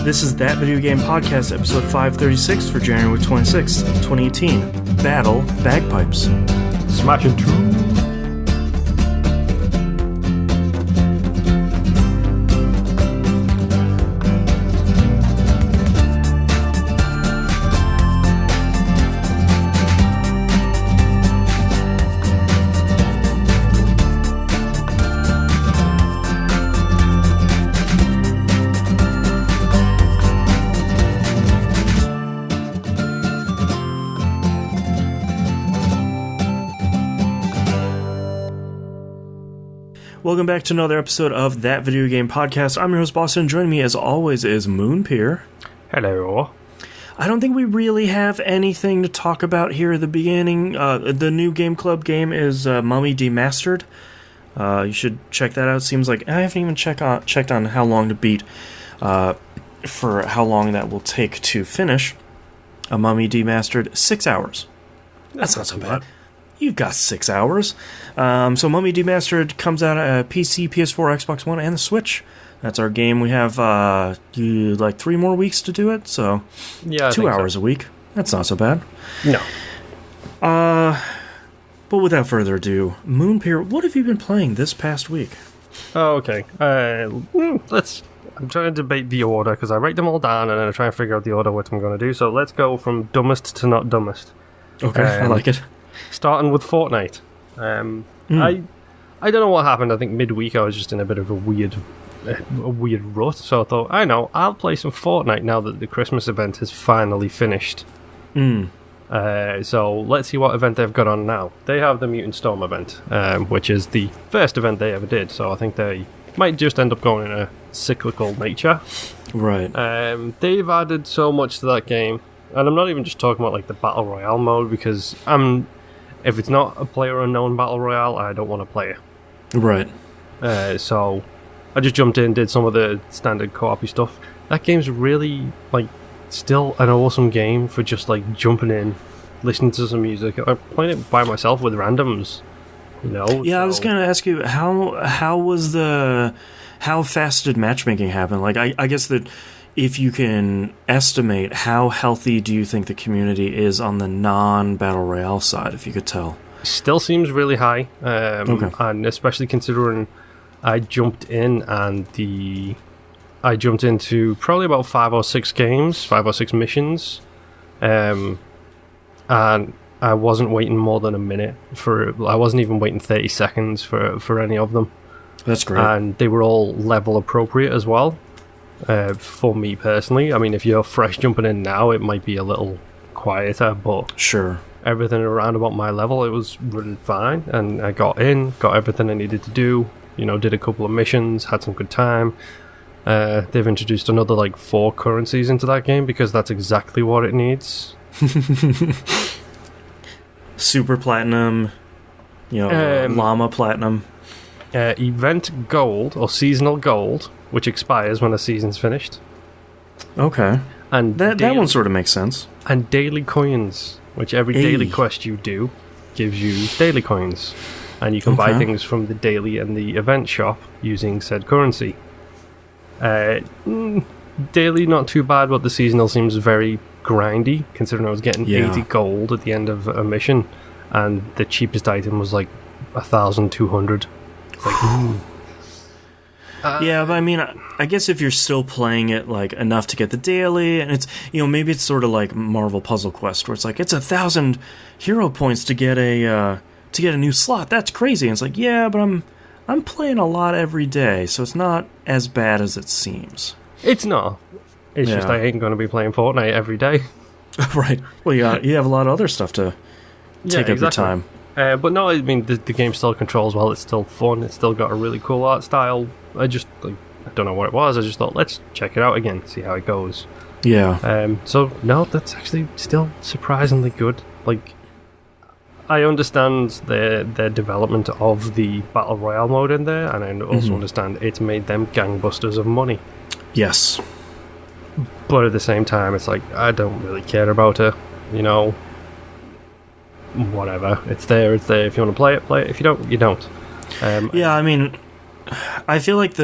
This is That Video Game Podcast, episode 536 for January 26th, 2018. Battle Bagpipes. Smashing two. Welcome back to another episode of That Video Game Podcast. I'm your host, Boston. Joining me, as always, is Moonpier. Hello. I don't think we really have anything to talk about here at the beginning. The new Game Club game is Mummy Demastered. You should check that out. Seems like I haven't even checked on how long to beat, for how long that will take to finish. A Mummy Demastered, 6 hours. That's not so bad. You've got 6 hours. So Mummy Demastered comes out on PC, PS4, Xbox One, and the Switch. That's our game. We have like 3 more weeks to do it, so yeah, 2 hours a week. That's not so bad. No. But without further ado, Moonpier, what have you been playing this past week? Oh, okay. I'm trying to debate the order because I write them all down and then I try and figure out the order what I'm going to do. So let's go from dumbest to not dumbest. Okay, I like it. Starting with Fortnite. I don't know what happened. I think midweek I was just in a bit of a weird rut. So I thought, I'll play some Fortnite now that the Christmas event has finally finished. So let's see what event they've got on now. They have the Mutant Storm event, which is the first event they ever did. So I think they might just end up going in a cyclical nature. Right. They've added so much to that game. And I'm not even just talking about like the Battle Royale mode because if it's not a player unknown Battle Royale, I don't want to play it. Right. So I just jumped in, did some of the standard co-op stuff. That game's really like still an awesome game for just like jumping in, listening to some music. I'm playing it by myself with randoms, you know. Yeah, so I was gonna ask you how fast did matchmaking happen? Like I guess that if you can estimate, how healthy do you think the community is on the non-Battle Royale side, if you could tell? Still seems really high, okay. And especially considering I jumped into probably about 5 or 6 missions, and I wasn't waiting more than a minute I wasn't even waiting 30 seconds for any of them. That's great. And they were all level appropriate as well. For me personally, I mean, if you're fresh jumping in now, it might be a little quieter, but sure, everything around about my level, it was running fine, and I got everything I needed to do. You know, did a couple of missions, had some good time. They've introduced another like 4 currencies into that game because that's exactly what it needs. Super Platinum, Llama Platinum. Event Gold or Seasonal Gold, which expires when the season's finished. Okay. And that one sort of makes sense. And Daily Coins, which every daily quest you do gives you daily coins. And you can buy things from the daily and the event shop using said currency. Daily, not too bad, but the seasonal seems very grindy, considering I was getting 80 gold at the end of a mission, and the cheapest item was like 1,200. Like, yeah, but I mean, I guess if you're still playing it like enough to get the daily, and it's maybe it's sort of like Marvel Puzzle Quest, where it's like it's 1,000 hero points to get a new slot. That's crazy. And it's like, yeah, but I'm playing a lot every day, so it's not as bad as it seems. It's not. It's just I ain't going to be playing Fortnite every day. Right. Well, you have a lot of other stuff to take up your time. But no, I mean, the game still controls well. It's still fun. It's still got a really cool art style. I don't know what it was. I just thought, let's check it out again, see how it goes. Yeah. So, no, that's actually still surprisingly good. Like, I understand their development of the Battle Royale mode in there, and I also understand it's made them gangbusters of money. Yes. But at the same time, it's like, I don't really care about it, whatever. It's there. If you want to play it, play it. If you don't, you don't. Yeah, I mean, I feel like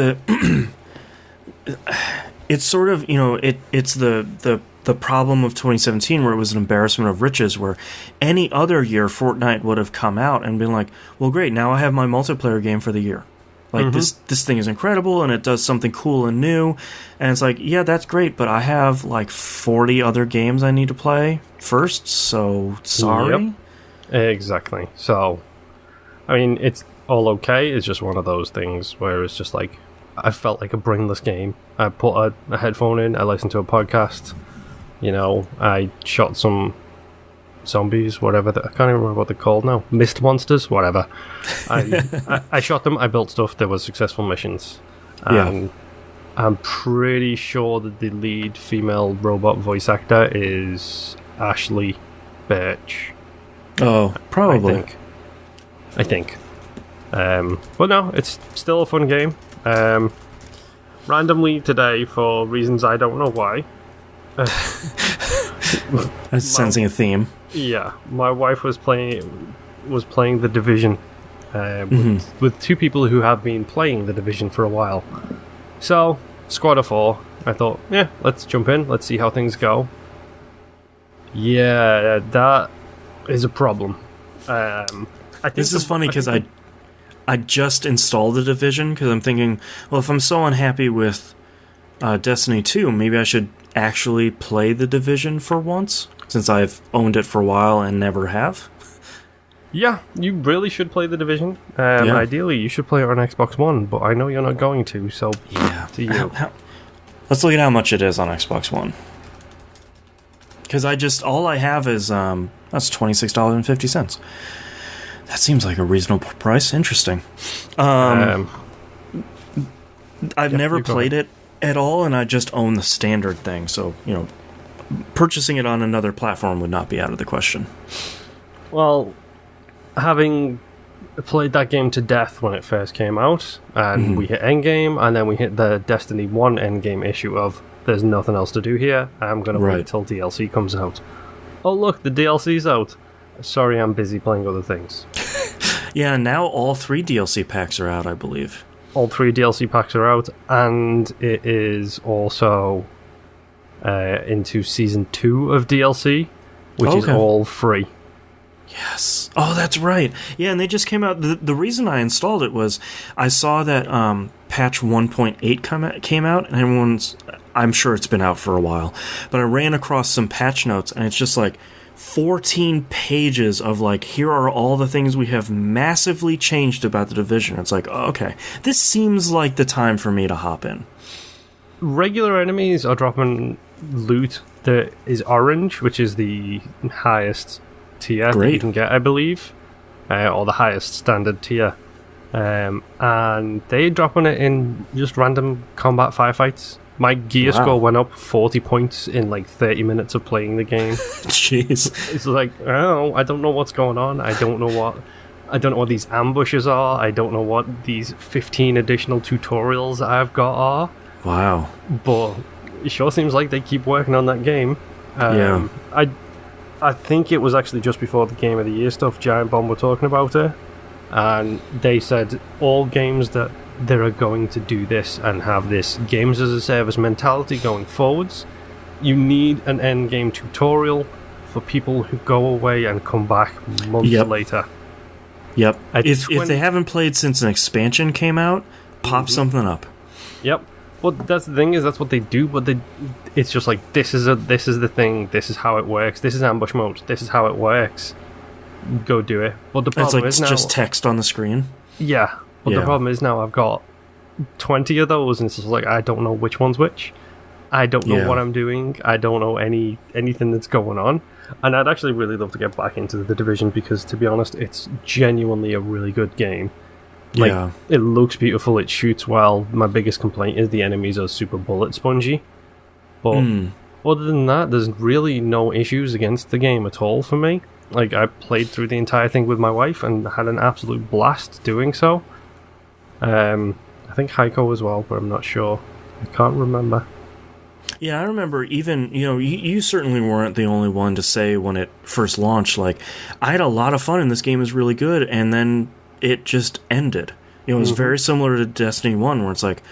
it's sort of, it's the problem of 2017 where it was an embarrassment of riches, where any other year Fortnite would have come out and been like, well, great, now I have my multiplayer game for the year. Like, this thing is incredible, and it does something cool and new. And it's like, yeah, that's great, but I have, like, 40 other games I need to play first, so sorry? Yep. Exactly. So, I mean, it's all okay. It's just one of those things where it's just like, I felt like a brainless game. I put a headphone in, I listened to a podcast, I shot some zombies, whatever. I can't even remember what they're called now. Mist monsters, whatever. I shot them, I built stuff, there were successful missions. And I'm pretty sure that the lead female robot voice actor is Ashley Birch. Oh, probably. I think. But no, it's still a fun game. Randomly today, for reasons I don't know why. I'm sensing a theme. Yeah, my wife was playing The Division with two people who have been playing The Division for a while. So, squad of 4. I thought, yeah, let's jump in. Let's see how things go. Yeah, that is a problem. I think this is funny because I just installed The Division because I'm thinking, well, if I'm so unhappy with Destiny 2, maybe I should actually play The Division for once, since I've owned it for a while and never have. Yeah, you really should play The Division. Ideally, you should play it on Xbox One, but I know you're not going to, so to you. Let's look at how much it is on Xbox One. Because all I have is, that's $26.50. That seems like a reasonable price. Interesting. I've never played it at all, and I just own the standard thing, so, purchasing it on another platform would not be out of the question. Well, having played that game to death when it first came out, and we hit endgame, and then we hit the Destiny 1 endgame issue of, there's nothing else to do here, I'm going to wait till DLC comes out. Oh look, the DLC's out. Sorry, I'm busy playing other things. Yeah, now all 3 DLC packs are out, I believe. All 3 DLC packs are out, and it is also into Season 2 of DLC, which is all free. Yes. Oh, that's right. Yeah, and they just came out. The reason I installed it was I saw that patch 1.8 came out, and I'm sure it's been out for a while, but I ran across some patch notes, and it's just like 14 pages of like, here are all the things we have massively changed about The Division. It's like, oh, okay, this seems like the time for me to hop in. Regular enemies are dropping loot that is orange, which is the highest tier that you can get, I believe, or the highest standard tier. And they're dropping it in just random combat firefights. My gear score went up 40 points in like 30 minutes of playing the game. Jeez. It's like, oh, I don't know what's going on. I don't know what these ambushes are. I don't know what these 15 additional tutorials I've got are. Wow. But it sure seems like they keep working on that game. I think it was actually just before the Game of the Year stuff, Giant Bomb were talking about it, and they said all games that they are going to do this and have this games as a service mentality going forwards, you need an end game tutorial for people who go away and come back months later. Yep. If they haven't played since an expansion came out, pop something up. Yep. Well, that's the thing, is that's what they do, but it's just like, this is the thing, this is how it works, this is ambush mode, this is how it works. Go do it. But the problem is now, it's just text on the screen. Yeah. But the problem is now I've got 20 of those, and it's just like, I don't know which one's which. I don't know what I'm doing. I don't know anything that's going on. And I'd actually really love to get back into The Division, because, to be honest, it's genuinely a really good game. Like, it looks beautiful, it shoots well. My biggest complaint is the enemies are super bullet spongy. But other than that, there's really no issues against the game at all for me. Like, I played through the entire thing with my wife and had an absolute blast doing so. I think Heiko as well, but I'm not sure. I can't remember. Yeah, I remember even, you certainly weren't the only one to say when it first launched, like, I had a lot of fun and this game is really good, and then it just ended. It was very similar to Destiny 1, where it's like,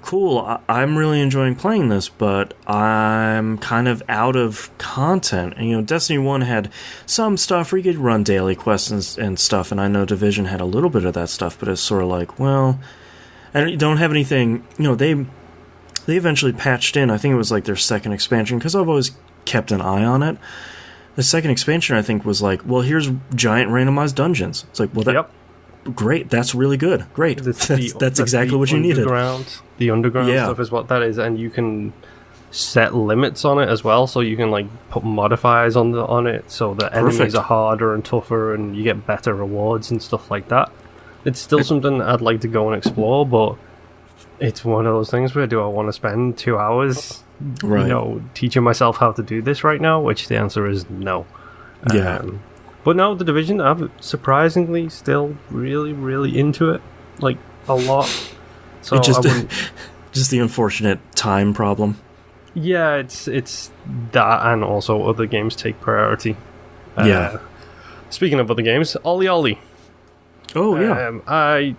cool, I'm really enjoying playing this, but I'm kind of out of content. And, you know, Destiny 1 had some stuff where you could run daily quests and stuff, and I know Division had a little bit of that stuff, but it's sort of like, well, I don't have anything, you know, they eventually patched in, I think it was like their second expansion, because I've always kept an eye on it. The second expansion, I think, was like, well, here's giant randomized dungeons. It's like, well, Yep. Great, that's really good. Great. That's exactly what you needed. The underground stuff is what that is, and you can set limits on it as well, so you can like put modifiers on it, so the enemies are harder and tougher, and you get better rewards and stuff like that. It's still something I'd like to go and explore, but it's one of those things where do I want to spend 2 hours, teaching myself how to do this right now? Which the answer is no. Yeah. But no, the Division, I'm surprisingly still really, really into it. Like, a lot. So just the unfortunate time problem. Yeah, it's that, and also other games take priority. Speaking of other games, OlliOlli. Oh, yeah. I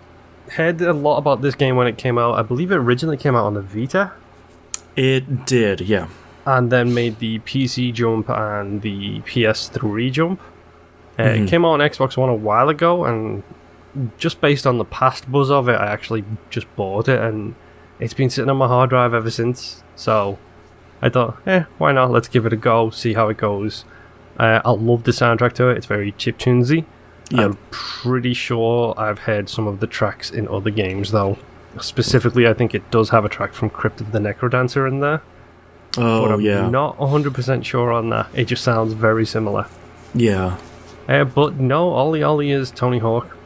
heard a lot about this game when it came out. I believe it originally came out on the Vita. It did, yeah. And then made the PC jump and the PS3 jump. It came out on Xbox One a while ago, and just based on the past buzz of it, I actually just bought it, and it's been sitting on my hard drive ever since. So I thought, why not? Let's give it a go, see how it goes. I love the soundtrack to it. It's very chiptunesy. Yep. I'm pretty sure I've heard some of the tracks in other games, though. Specifically, I think it does have a track from Crypt of the Necrodancer in there. Oh, but I'm not 100% sure on that. It just sounds very similar. Yeah. But no, OlliOlli is Tony Hawk.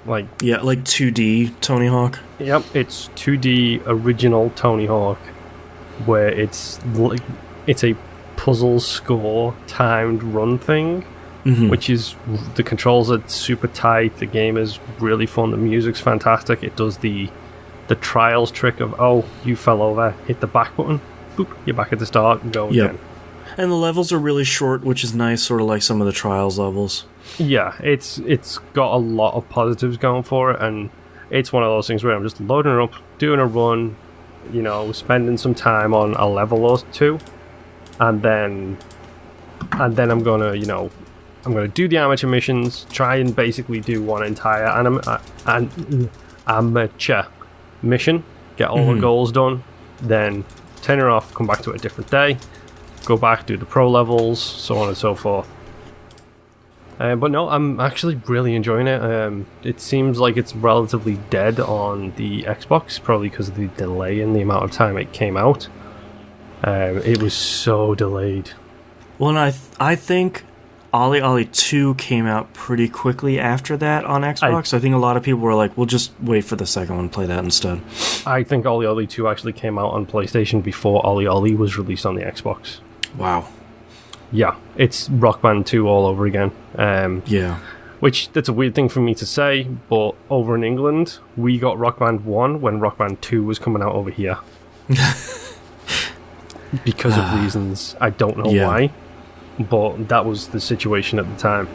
Like 2D Tony Hawk. Yep, it's 2D original Tony Hawk, where it's a puzzle score timed run thing, which is, the controls are super tight. The game is really fun. The music's fantastic. It does the trials trick of, oh, you fell over, hit the back button, boop, you're back at the start and go again. And the levels are really short, which is nice, sort of like some of the Trials levels. Yeah, it's got a lot of positives going for it, and it's one of those things where I'm just loading it up, doing a run, spending some time on a level or two, and then I'm gonna, I'm gonna do the amateur missions, try and basically do one entire amateur mission, get all the goals done, then turn it off, come back to it a different day, go back, do the pro levels, so on and so forth. But no, I'm actually really enjoying it. It seems like it's relatively dead on the Xbox, probably because of the delay in the amount of time it came out. It was so delayed. Well, and I think OlliOlli 2 came out pretty quickly after that on Xbox. I think a lot of people were like, we'll just wait for the second one and play that instead. I think OlliOlli 2 actually came out on PlayStation before OlliOlli was released on the Xbox. Wow. Yeah, it's Rock Band 2 all over again. Which, that's a weird thing for me to say, but over in England, we got Rock Band 1 when Rock Band 2 was coming out over here. Because of reasons I don't know why, but that was the situation at the time.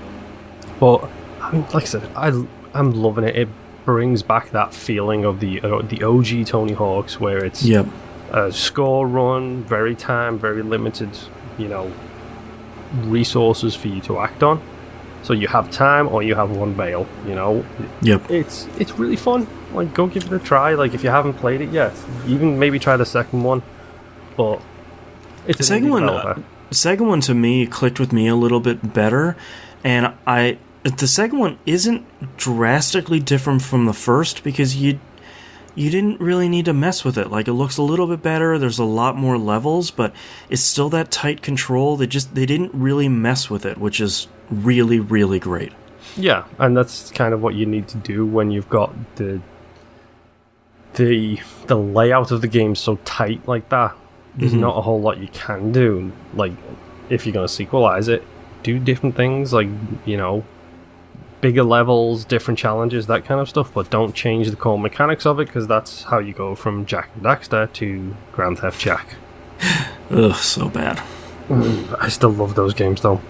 But, I mean, like I said, I'm loving it. It brings back that feeling of the OG Tony Hawk's, where it's a score run, very limited, resources for you to act on. So you have time or you have one bail, It's really fun. Like, go give it a try. Like, if you haven't played it yet, even maybe try the second one. But it's the second one to me clicked with me a little bit better, and the second one isn't drastically different from the first because you didn't really need to mess with it. Like, it looks a little bit better, there's a lot more levels, but it's still that tight control. They didn't really mess with it, which is really, really great. Yeah, and that's kind of what you need to do when you've got the layout of the game so tight like that. There's not a whole lot you can do. Like, if you're going to sequelize it, do different things, like, bigger levels, different challenges, that kind of stuff, but don't change the core mechanics of it, because that's how you go from Jak and Daxter to Grand Theft Jak. Ugh, so bad. I still love those games, though.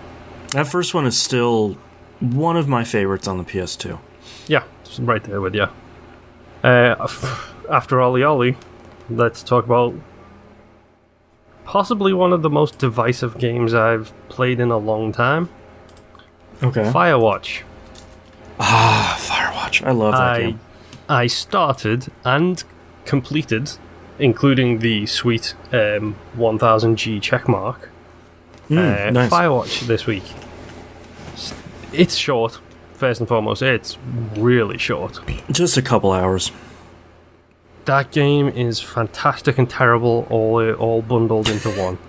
That first one is still one of my favorites on the PS2. Yeah, it's right there with you. After OlliOlli, let's talk about possibly one of the most divisive games I've played in a long time. Okay. Firewatch. Firewatch. I love that game. I started and completed, including the sweet 1000G checkmark, nice. Firewatch this week. It's short, first and foremost. It's really short. Just a couple hours. That game is fantastic and terrible, all bundled into one.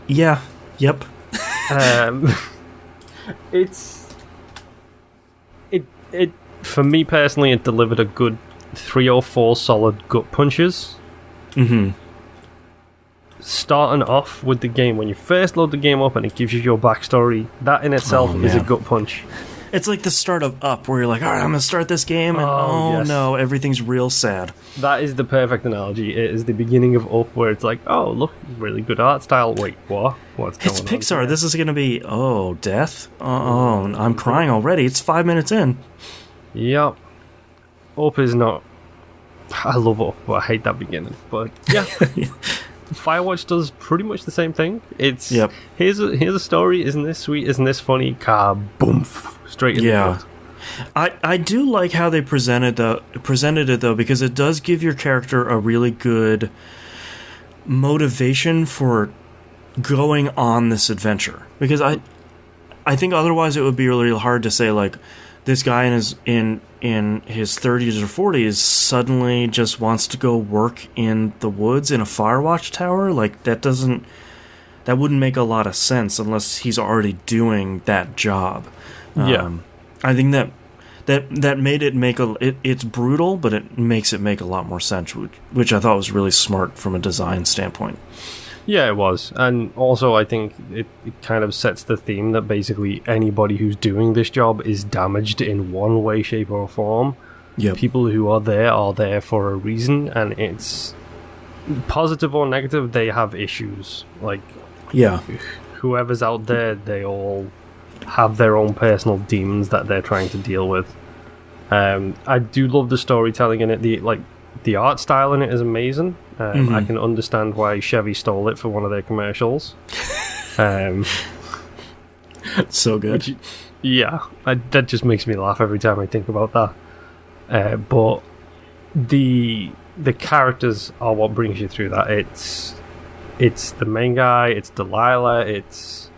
Yeah. Yep. It for me personally, it delivered a good 3 or 4 solid gut punches. Mm-hmm. Starting off with the game, when you first load the game up and it gives you your backstory, that in itself is a gut punch. It's like the start of Up, where you're like, all right, I'm going to start this game, and yes. no, everything's real sad. That is the perfect analogy. It is the beginning of Up, where it's like, oh, look, really good art style. Wait, what? What's going on? It's Pixar. Here? This is going to be, death? I'm crying already. It's 5 minutes in. Yep. Up is not... I love Up, but I hate that beginning. But, yeah. Firewatch does pretty much the same thing. It's here's a story. Isn't this sweet? Isn't this funny? Boom, straight in the gut. I do like how they presented it though, because it does give your character a really good motivation for going on this adventure. Because I think otherwise it would be really hard to say, like, this guy in his 30s or 40s suddenly just wants to go work in the woods in a Firewatch tower. Like, that wouldn't make a lot of sense unless he's already doing that job. I think that made it it's brutal, but it makes it make a lot more sense, which I thought was really smart from a design standpoint. Yeah, it was. And also I think it kind of sets the theme that basically anybody who's doing this job is damaged in one way, shape, or form. Yep. People who are there for a reason, and it's positive or negative, they have issues. Like, whoever's out there, they all have their own personal demons that they're trying to deal with. I do love the storytelling in it. The art style in it is amazing. I can understand why Chevy stole it for one of their commercials. So good. That just makes me laugh every time I think about that. But the characters are what brings you through that. It's the main guy, it's Delilah, it's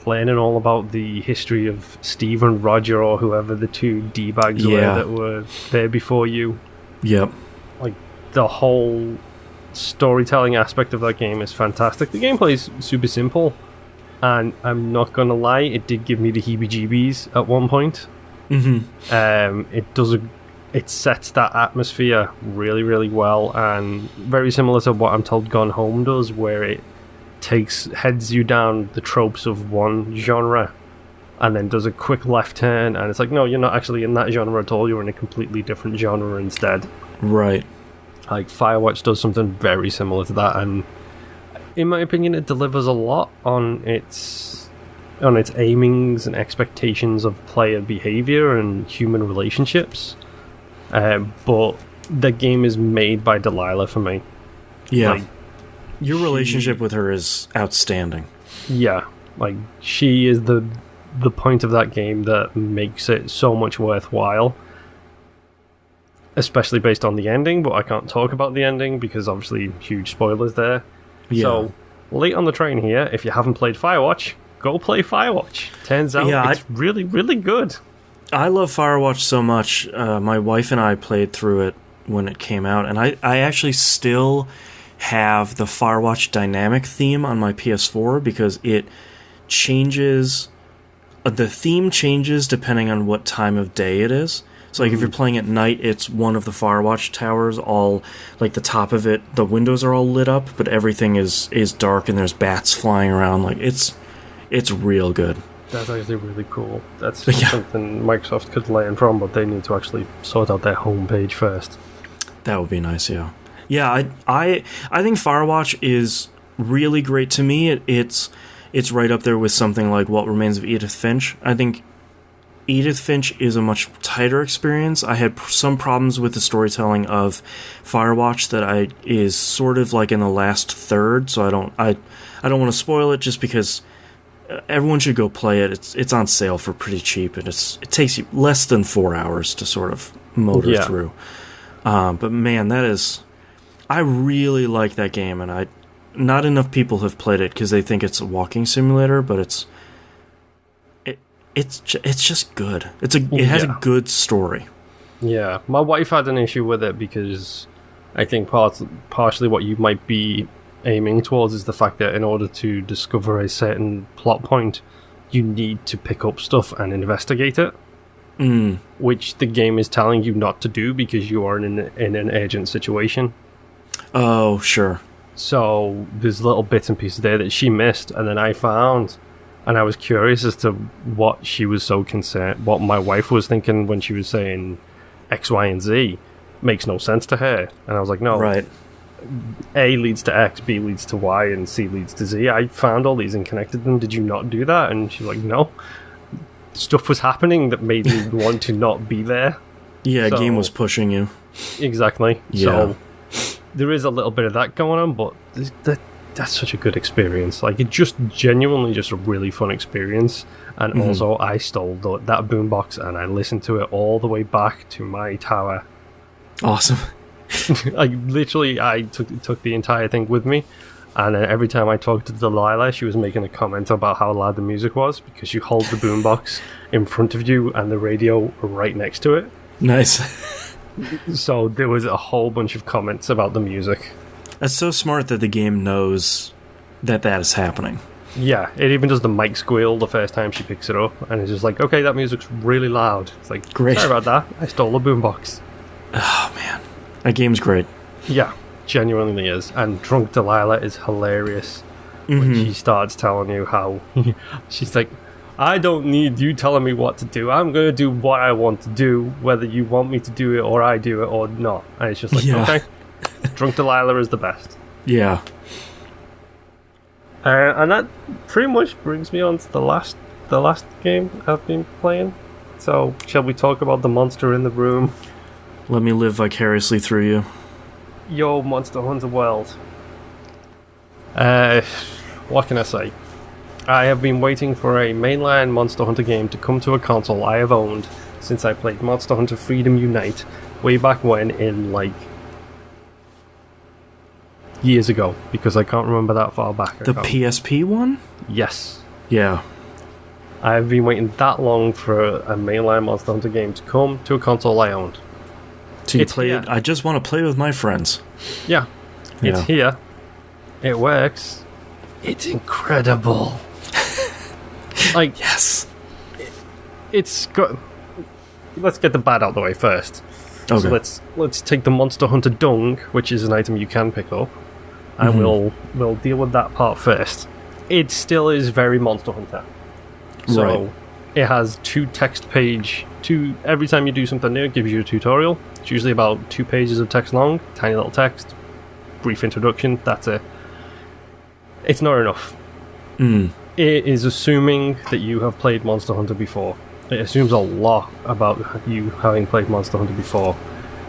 learning all about the history of Steve and Roger, or whoever the two D-bags were that were there before you. Yep. Like, the whole storytelling aspect of that game is fantastic. The gameplay is super simple, and I'm not gonna lie, it did give me the heebie-jeebies at one point. It sets that atmosphere really, really well, and very similar to what I'm told Gone Home does, where it heads you down the tropes of one genre and then does a quick left turn, and it's like, no, you're not actually in that genre at all, you're in a completely different genre instead. Right. Like, Firewatch does something very similar to that, and in my opinion it delivers a lot on its aimings and expectations of player behavior and human relationships. But the game is made by Delilah for me. Your relationship with her is outstanding. Yeah, like, she is the point of that game that makes it so much worthwhile. Especially based on the ending, but I can't talk about the ending because obviously huge spoilers there. Yeah. So, late on the train here, if you haven't played Firewatch, go play Firewatch. Turns out it's really, really good. I love Firewatch so much. My wife and I played through it when it came out, and I actually still have the Firewatch dynamic theme on my PS4 because it changes. The theme changes depending on what time of day it is. So, like, if you're playing at night, it's one of the Firewatch towers, all, like, the top of it, the windows are all lit up, but everything is dark and there's bats flying around. Like, it's real good. That's actually really cool. That's something Microsoft could learn from, but they need to actually sort out their homepage first. That would be nice, yeah. Yeah, I think Firewatch is really great. To me, it's right up there with something like What Remains of Edith Finch. I think Edith Finch is a much tighter experience. I had some problems with the storytelling of Firewatch that is sort of like in the last third, so I don't want to spoil it just because everyone should go play it. It's on sale for pretty cheap, and it takes you less than 4 hours to sort of motor through. But man, I really like that game, and not enough people have played it because they think it's a walking simulator, but it's just good. It has a good story. Yeah, my wife had an issue with it because I think partially what you might be aiming towards is the fact that in order to discover a certain plot point, you need to pick up stuff and investigate it. Which the game is telling you not to do because you are in an urgent situation. Oh, sure. So there's little bits and pieces there that she missed, and then I found, and I was curious as to what she was so concerned, what my wife was thinking when she was saying X, Y, and Z makes no sense to her. And I was like, no, right. A leads to X, B leads to Y, and C leads to Z. I found all these and connected them. Did you not do that? And she's like, no. Stuff was happening that made me want to not be there. Yeah, so, game was pushing you. Exactly. Yeah. So there is a little bit of that going on, but that's such a good experience. Like, it just genuinely just a really fun experience. And also, I stole that boombox and I listened to it all the way back to my tower. Awesome. I took the entire thing with me. And every time I talked to Delilah, she was making a comment about how loud the music was because you hold the boombox in front of you and the radio right next to it. Nice. So there was a whole bunch of comments about the music. That's so smart that the game knows that is happening. Yeah, it even does the mic squeal the first time she picks it up, and it's just like, okay, that music's really loud. It's like, great. Sorry about that, I stole a boombox. Oh, man. That game's great. Yeah. Genuinely is, and Drunk Delilah is hilarious when she starts telling you how she's like, I don't need you telling me what to do. I'm going to do what I want to do, whether you want me to do it or I do it or not. And it's just like, okay, Drunk Delilah is the best. Yeah. And that pretty much brings me on to the last game I've been playing. So, shall we talk about the monster in the room? Let me live vicariously through you. Yo, Monster Hunter World. What can I say? I have been waiting for a mainline Monster Hunter game to come to a console I have owned since I played Monster Hunter Freedom Unite way back when in, like, years ago, because I can't remember that far back. The PSP one? Yes. Yeah. I've been waiting that long for a mainline Monster Hunter game to come to a console I owned. So you play it. I just want to play with my friends. Yeah. It's here. It works. It's incredible. Like, yes. It's got. Let's get the bad out of the way first. Okay. So let's take the Monster Hunter Dung, which is an item you can pick up, and we'll deal with that part first. It still is very Monster Hunter. So right. It has every time you do something new, it gives you a tutorial. It's usually about 2 pages of text long, tiny little text, brief introduction, that's it. It's not enough. It is assuming that you have played Monster Hunter before. It assumes a lot about you having played Monster Hunter before.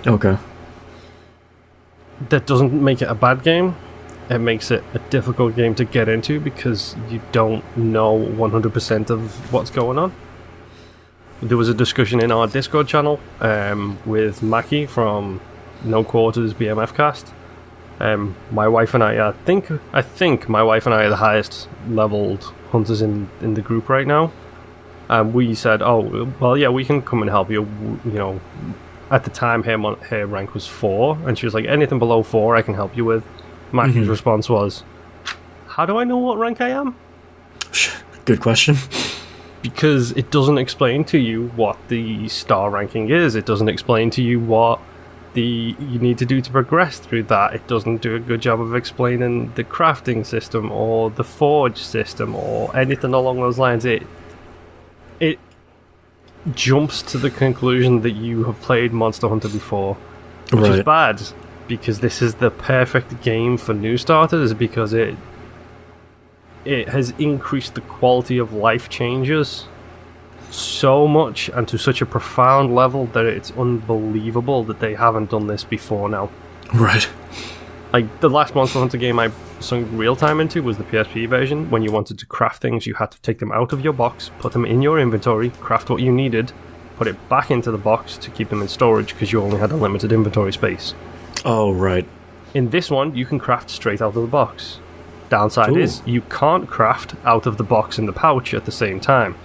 Okay. That doesn't make it a bad game. It makes it a difficult game to get into because you don't know 100% of what's going on. There was a discussion in our Discord channel with Mackie from No Quarters BMF Cast. My wife and I think my wife and I are the highest leveled hunters in the group right now. We said, oh, well, yeah, we can come and help you. You know, at the time her rank was 4, and she was like, anything below 4 I can help you with. Mackie's response was, how do I know what rank I am? Good question. Because it doesn't explain to you what the star ranking is. It doesn't explain to you what you need to do to progress through that. It doesn't do a good job of explaining the crafting system or the forge system or anything along those lines. It jumps to the conclusion that you have played Monster Hunter before, which is bad, because this is the perfect game for new starters, because it has increased the quality of life changes so much and to such a profound level that it's unbelievable that they haven't done this before now. Right. Like, the last Monster Hunter game I sunk real time into was the PSP version. When you wanted to craft things, you had to take them out of your box, put them in your inventory, craft what you needed, put it back into the box to keep them in storage because you only had a limited inventory space. Oh, right. In this one, you can craft straight out of the box. Downside is, you can't craft out of the box and the pouch at the same time.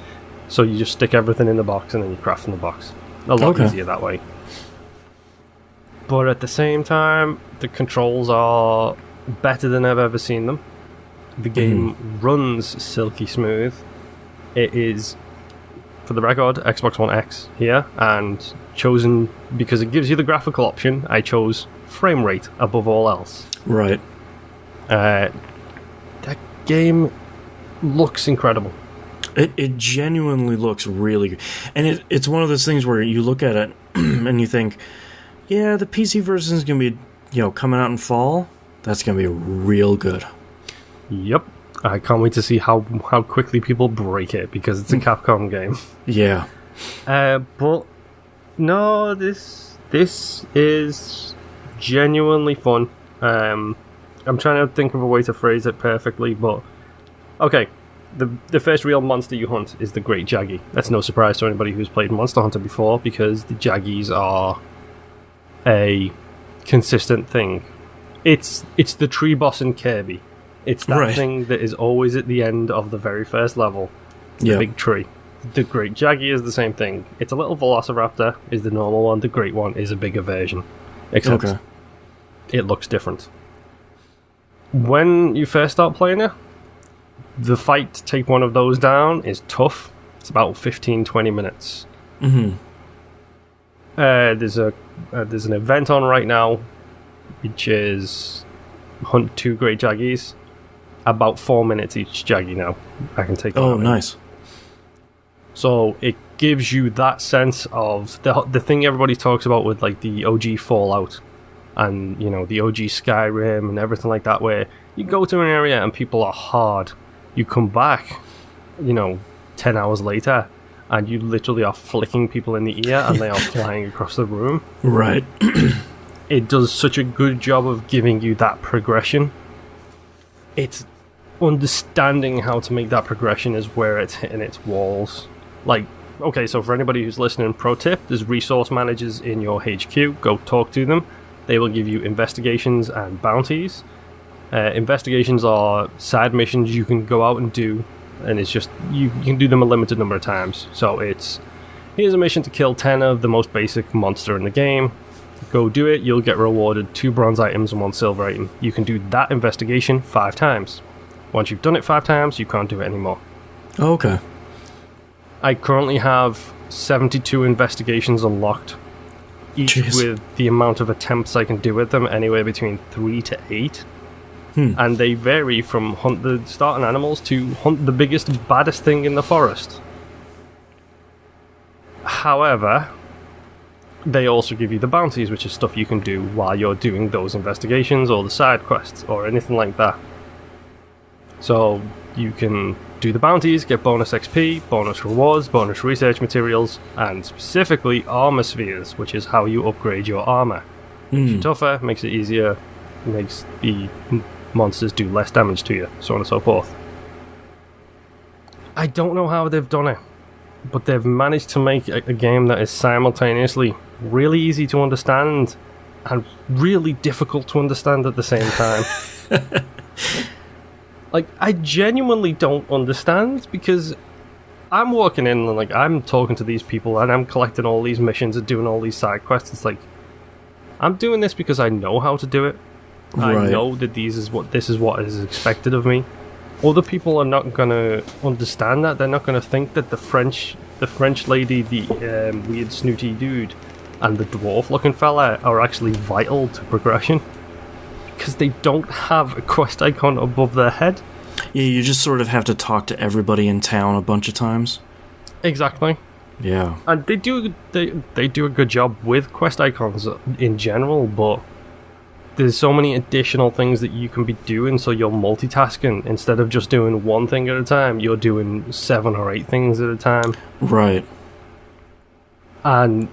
So you just stick everything in the box and then you craft in the box. A lot easier that way. But at the same time, the controls are better than I've ever seen them. The game runs silky smooth. It is, for the record, Xbox One X here, and chosen because it gives you the graphical option. I chose frame rate above all else. Right. That game looks incredible. It genuinely looks really good. And it's one of those things where you look at it and you think, yeah, the PC version is going to be, coming out in fall. That's going to be real good. Yep. I can't wait to see how quickly people break it, because it's a Capcom game. Yeah. But no, this is genuinely fun. I'm trying to think of a way to phrase it perfectly, but okay. The first real monster you hunt is the Great Jaggy. That's no surprise to anybody who's played Monster Hunter before, because the Jaggies are a consistent thing. It's the tree boss in Kirby. It's that thing that is always at the end of the very first level. It's the big tree. The Great Jaggy is the same thing. It's a little Velociraptor, is the normal one. The Great one is a bigger version. Except it looks different. When you first start playing it, the fight to take one of those down is tough. It's about 15-20 minutes. Mm-hmm. There's an event on right now, which is hunt 2 Great Jaggies. About 4 minutes each Jaggy now. I can take. Oh, nice. So it gives you that sense of the thing everybody talks about with like the OG Fallout and the OG Skyrim and everything like that, where you go to an area and people are hard. You come back, 10 hours later, and you literally are flicking people in the ear and they are flying across the room. Right. It does such a good job of giving you that progression. It's understanding how to make that progression is where it's hitting its walls. Like, okay, so for anybody who's listening, pro tip, there's resource managers in your HQ. Go talk to them. They will give you investigations and bounties. Investigations are side missions you can go out and do, and it's just you can do them a limited number of times. So it's, here's a mission to kill 10 of the most basic monster in the game. Go do it, you'll get rewarded 2 bronze items and 1 silver item. You can do that investigation 5 times. Once you've done it 5 times, you can't do it anymore. Okay. I currently have 72 investigations unlocked, each with the amount of attempts I can do with them, anywhere between 3 to 8. And they vary from hunt the starting animals to hunt the biggest, baddest thing in the forest. However, they also give you the bounties, which is stuff you can do while you're doing those investigations or the side quests or anything like that. So you can do the bounties, get bonus XP, bonus rewards, bonus research materials, and specifically armor spheres, which is how you upgrade your armor. Makes you tougher, makes it easier, makes the monsters do less damage to you, so on and so forth. I don't know how they've done it, but they've managed to make a game that is simultaneously really easy to understand and really difficult to understand at the same time. Like, I genuinely don't understand, because I'm walking in and like I'm talking to these people and I'm collecting all these missions and doing all these side quests. It's like, I'm doing this because I know how to do it. Right. I know that this is what is expected of me. Other people are not gonna understand that. They're not gonna think that the French lady, the weird snooty dude, and the dwarf-looking fella are actually vital to progression, because they don't have a quest icon above their head. Yeah, you just sort of have to talk to everybody in town a bunch of times. Exactly. Yeah. And they do a good job with quest icons in general, but there's so many additional things that you can be doing, so you're multitasking. Instead of just doing one thing at a time, you're doing 7 or 8 things at a time. Right. And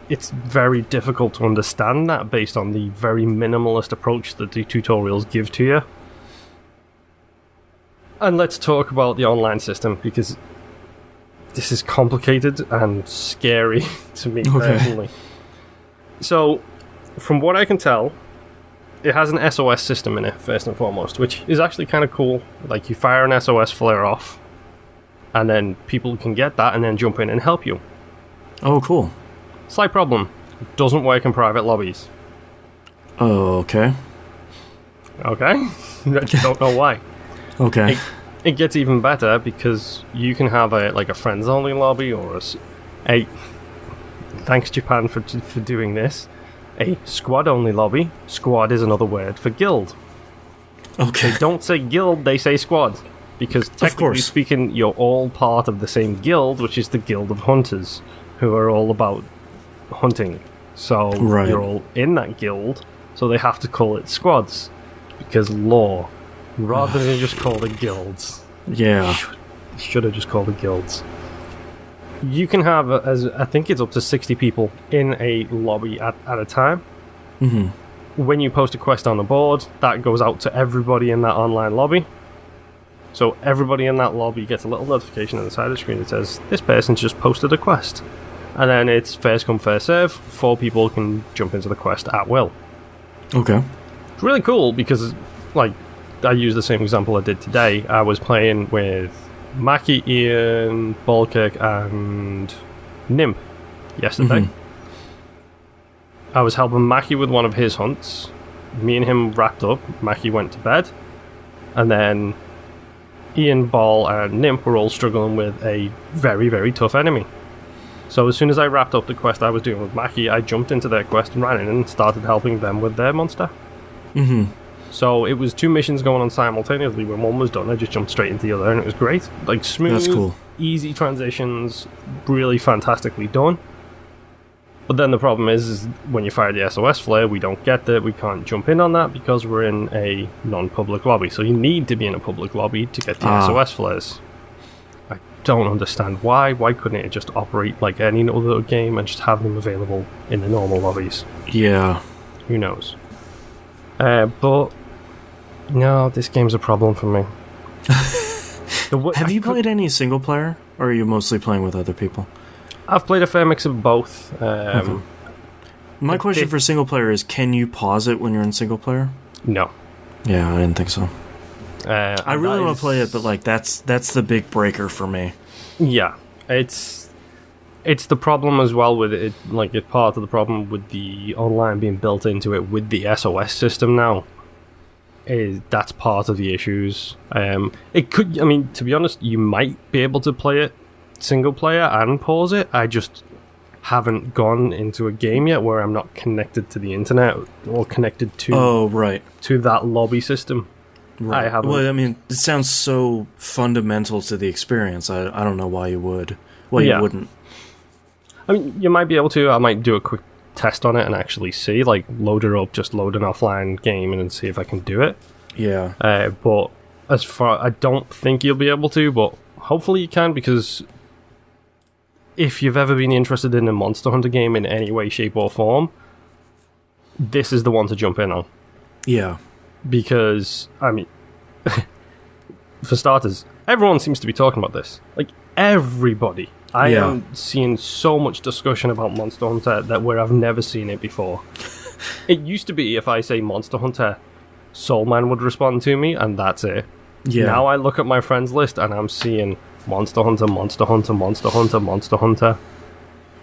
it's very difficult to understand that based on the very minimalist approach that the tutorials give to you. And let's talk about the online system, because this is complicated and scary to me personally. So, from what I can tell, it has an SOS system in it, first and foremost, which is actually kind of cool. Like, you fire an SOS flare off, and then people can get that and then jump in and help you. Oh, cool. Slight problem. It doesn't work in private lobbies. Oh, okay. Okay? I don't know why. Okay. It gets even better because you can have a friends-only lobby or a thanks Japan for doing this, a squad-only lobby. Squad is another word for guild. Okay. They don't say guild, they say squad. Because technically speaking, you're all part of the same guild, which is the Guild of Hunters, who are all about hunting. So you're all in that guild, so they have to call it squads. Because law. Rather than just call it guilds. Yeah. Should have just called it guilds. You can have, I think it's up to 60 people in a lobby at a time. Mm-hmm. When you post a quest on the board, that goes out to everybody in that online lobby. So everybody in that lobby gets a little notification on the side of the screen that says, this person's just posted a quest. And then it's first come, first serve. 4 people can jump into the quest at will. Okay. It's really cool because, like, I use the same example I did today. I was playing with Mackie, Ian, Balkirk, and Nimp yesterday. Mm-hmm. I was helping Mackie with one of his hunts. Me and him wrapped up. Mackie went to bed. And then Ian, Ball, and Nimp were all struggling with a very, very tough enemy. So as soon as I wrapped up the quest I was doing with Mackie, I jumped into their quest and ran in and started helping them with their monster. Mm-hmm. So it was 2 missions going on simultaneously. When one was done, I just jumped straight into the other, and it was great. Like, smooth, that's cool. Easy transitions, really fantastically done. But then the problem is when you fire the SOS flare, we don't get that. We can't jump in on that because we're in a non-public lobby. So you need to be in a public lobby to get the SOS flares. I don't understand why. Why couldn't it just operate like any other game and just have them available in the normal lobbies? Yeah. Who knows? But no, this game's a problem for me. Have you played any single player, or are you mostly playing with other people? I've played a fair mix of both. Okay. My question for single player is, can you pause it when you're in single player? No. Yeah, I didn't think so. I really want to play it, but like that's the big breaker for me. Yeah, it's the problem as well with it. Like, it's part of the problem with the online being built into it with the SOS system now. That's part of the issues. It could, I mean, to be honest, you might be able to play it single player and pause it. I just haven't gone into a game yet where I'm not connected to the internet or connected to to that lobby system. Right. I haven't. Well, I mean, it sounds so fundamental to the experience. I don't know why you would. Well, you wouldn't. I mean, you might be able to. I might do a quick test on it and actually see, like, load it up, just load an offline game and see if I can do it. Yeah. But as far, I don't think you'll be able to, but hopefully you can, because if you've ever been interested in a Monster Hunter game in any way, shape, or form, this is the one to jump in on. Yeah. Because, I mean, for starters, everyone seems to be talking about this. Like, everybody. I am seeing so much discussion about Monster Hunter that where I've never seen it before. It used to be if I say Monster Hunter, Soulman would respond to me, and that's it. Yeah. Now I look at my friends list and I'm seeing Monster Hunter, Monster Hunter, Monster Hunter, Monster Hunter.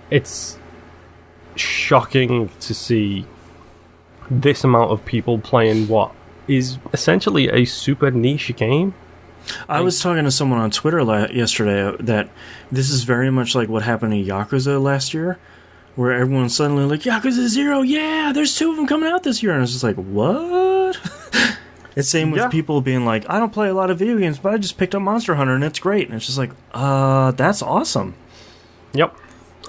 It's shocking to see this amount of people playing what is essentially a super niche game. I was talking to someone on Twitter yesterday that this is very much like what happened to Yakuza last year, where everyone's suddenly like, Yakuza 0, yeah, there's 2 of them coming out this year. And it's just like, what? It's same with people being like, I don't play a lot of video games, but I just picked up Monster Hunter and it's great. And it's just like, that's awesome. Yep.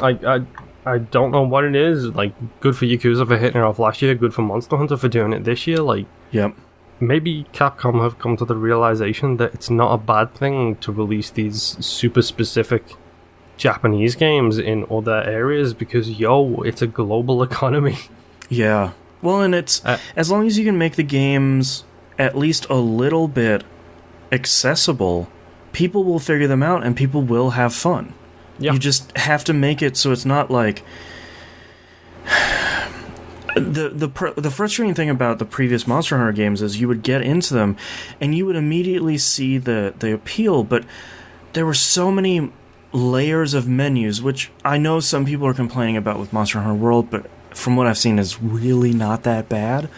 I I don't know what it is. Like, good for Yakuza for hitting it off last year. Good for Monster Hunter for doing it this year. Like, Yep. maybe Capcom have come to the realization that it's not a bad thing to release these super specific Japanese games in other areas because, it's a global economy. Yeah. Well, and it's as long as you can make the games at least a little bit accessible, people will figure them out and people will have fun. Yeah. You just have to make it so it's not like the frustrating thing about the previous Monster Hunter games is you would get into them and you would immediately see the appeal, but there were so many layers of menus, which I know some people are complaining about with Monster Hunter World, but from what I've seen is really not that bad.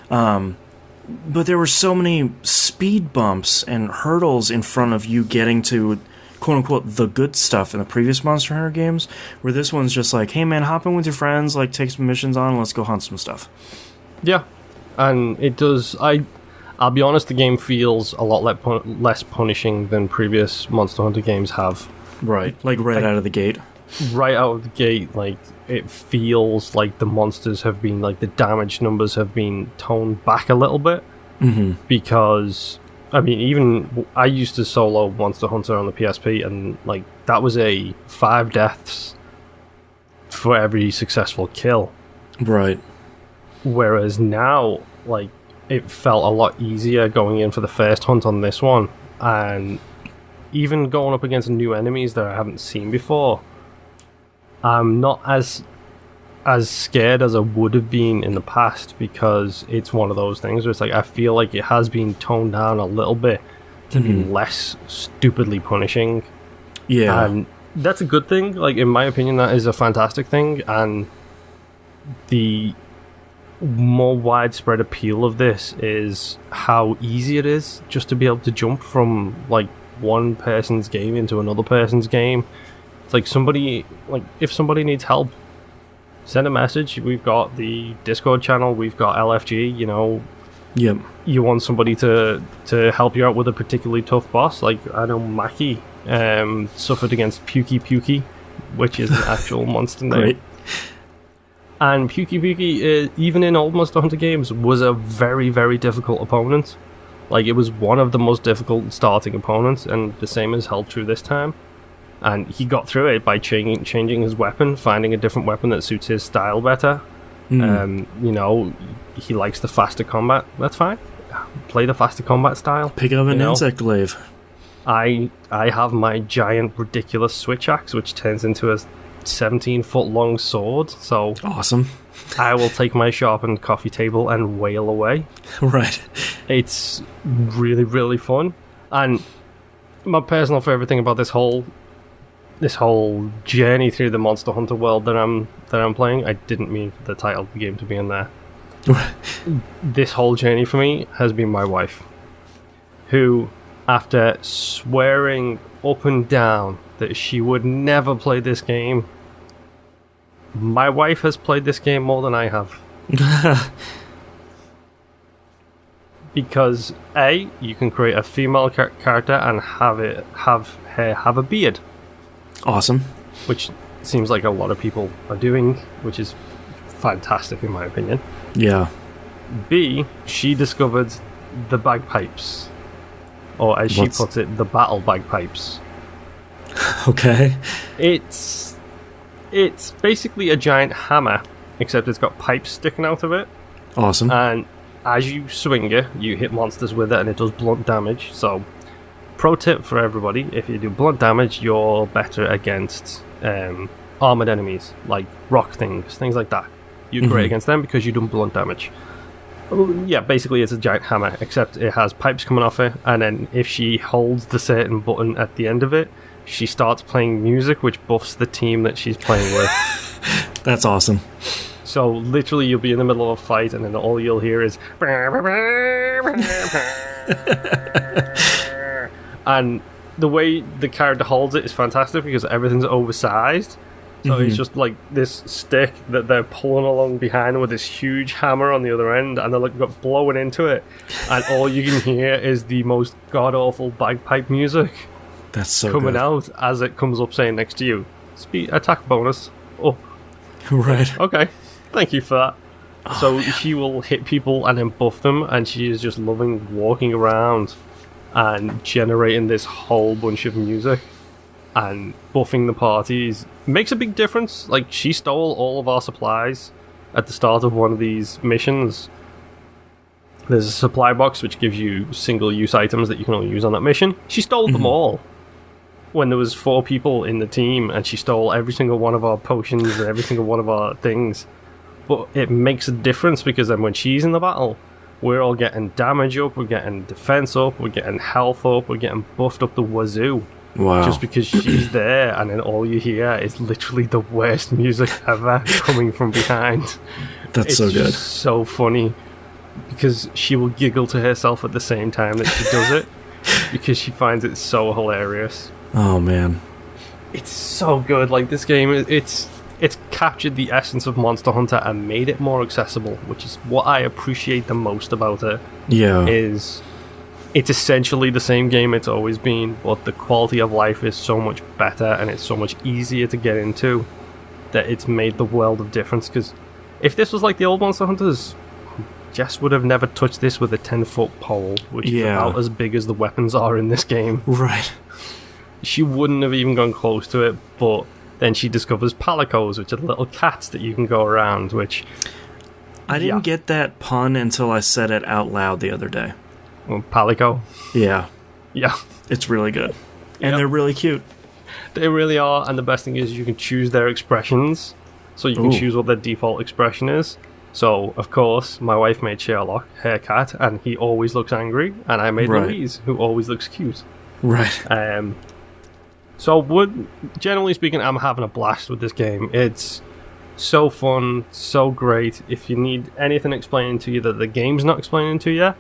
But there were so many speed bumps and hurdles in front of you getting to quote-unquote the good stuff in the previous Monster Hunter games, where this one's just like, hey man, hop in with your friends, like take some missions on, and let's go hunt some stuff. Yeah, and it does. I'll be honest, the game feels a lot less punishing than previous Monster Hunter games have. Right, like out of the gate. Right out of the gate, like, it feels like the monsters have been, like, the damage numbers have been toned back a little bit. Mm-hmm. Because, I mean, even I used to solo Monster Hunter on the PSP, and, like, that was a 5 deaths for every successful kill. Right. Whereas now, like, it felt a lot easier going in for the first hunt on this one, and even going up against new enemies that I haven't seen before, I'm not as scared as I would have been in the past, because it's one of those things where it's like I feel like it has been toned down a little bit to be less stupidly punishing. Yeah. And that's a good thing. Like, in my opinion, that is a fantastic thing, and the more widespread appeal of this is how easy it is just to be able to jump from, like, one person's game into another person's game. It's like if somebody needs help, send a message. We've got the Discord channel, we've got LFG, Yep. You want somebody to help you out with a particularly tough boss. Like, I know Maki suffered against Pukey, which is an actual monster name. Great. And Pukey, even in old Monster Hunter games, was a very, very difficult opponent. Like, it was one of the most difficult starting opponents, and the same is held true this time. And he got through it by changing his weapon, finding a different weapon that suits his style better. He likes the faster combat. That's fine. Play the faster combat style. Pick up an insect glaive. I have my giant, ridiculous switch axe, which turns into a 17-foot long sword. So awesome. I will take my sharpened coffee table and wail away. Right. It's really, really fun. And my personal favorite thing about this whole journey through the Monster Hunter world that I'm playing, I didn't mean for the title of the game to be in there. This whole journey for me has been my wife, who, after swearing up and down that she would never play this game, my wife has played this game more than I have. Because A, you can create a female character and have her have a beard. Awesome. Which seems like a lot of people are doing, which is fantastic in my opinion. Yeah. B, she discovered the bagpipes. Or as she puts it, the battle bagpipes. Okay. It's basically a giant hammer, except it's got pipes sticking out of it. Awesome. And as you swing it, you hit monsters with it and it does blunt damage. So, pro tip for everybody, if you do blunt damage, you're better against armored enemies, like rock things like that. You're great against them because you do blunt damage. Yeah, basically it's a giant hammer, except it has pipes coming off it, and then if she holds the certain button at the end of it, she starts playing music which buffs the team that she's playing with. That's awesome. So literally you'll be in the middle of a fight and then all you'll hear is and the way the character holds it is fantastic because everything's oversized. So it's just like this stick that they're pulling along behind with this huge hammer on the other end, and they're like blowing into it, and all you can hear is the most god-awful bagpipe music. That's so coming good. out as it comes up saying next to you, speed attack bonus up. Right. Okay, thank you for that. So she will hit people and then buff them, and she is just loving walking around and generating this whole bunch of music and buffing the parties. Makes a big difference. Like, she stole all of our supplies at the start of one of these missions. There's a supply box which gives you single-use items that you can only use on that mission. She stole them all when there was 4 people in the team, and she stole every single one of our potions and every single one of our things. But it makes a difference because then when she's in the battle, we're all getting damage up, we're getting defense up, we're getting health up, we're getting buffed up the wazoo. Wow. Just because she's there, and then all you hear is literally the worst music ever coming from behind. That's so good. It's so funny because she will giggle to herself at the same time that she does it because she finds it so hilarious. Oh, man. It's so good. Like, this game, it's captured the essence of Monster Hunter and made it more accessible, which is what I appreciate the most about it. Yeah. Is it's essentially the same game it's always been, but the quality of life is so much better and it's so much easier to get into that it's made the world of difference. Because if this was like the old Monster Hunters, Jess would have never touched this with a 10-foot pole, which is about as big as the weapons are in this game. Right. She wouldn't have even gone close to it, but then she discovers palicos, which are little cats that you can go around, which... I didn't get that pun until I said it out loud the other day. Well, palico? Yeah. Yeah. It's really good. And they're really cute. They really are, and the best thing is you can choose their expressions, so you can choose what their default expression is. So, of course, my wife made Sherlock, her cat, and he always looks angry, and I made Louise, who always looks cute. Right. So, generally speaking, I'm having a blast with this game. It's so fun, so great. If you need anything explaining to you that the game's not explaining to you,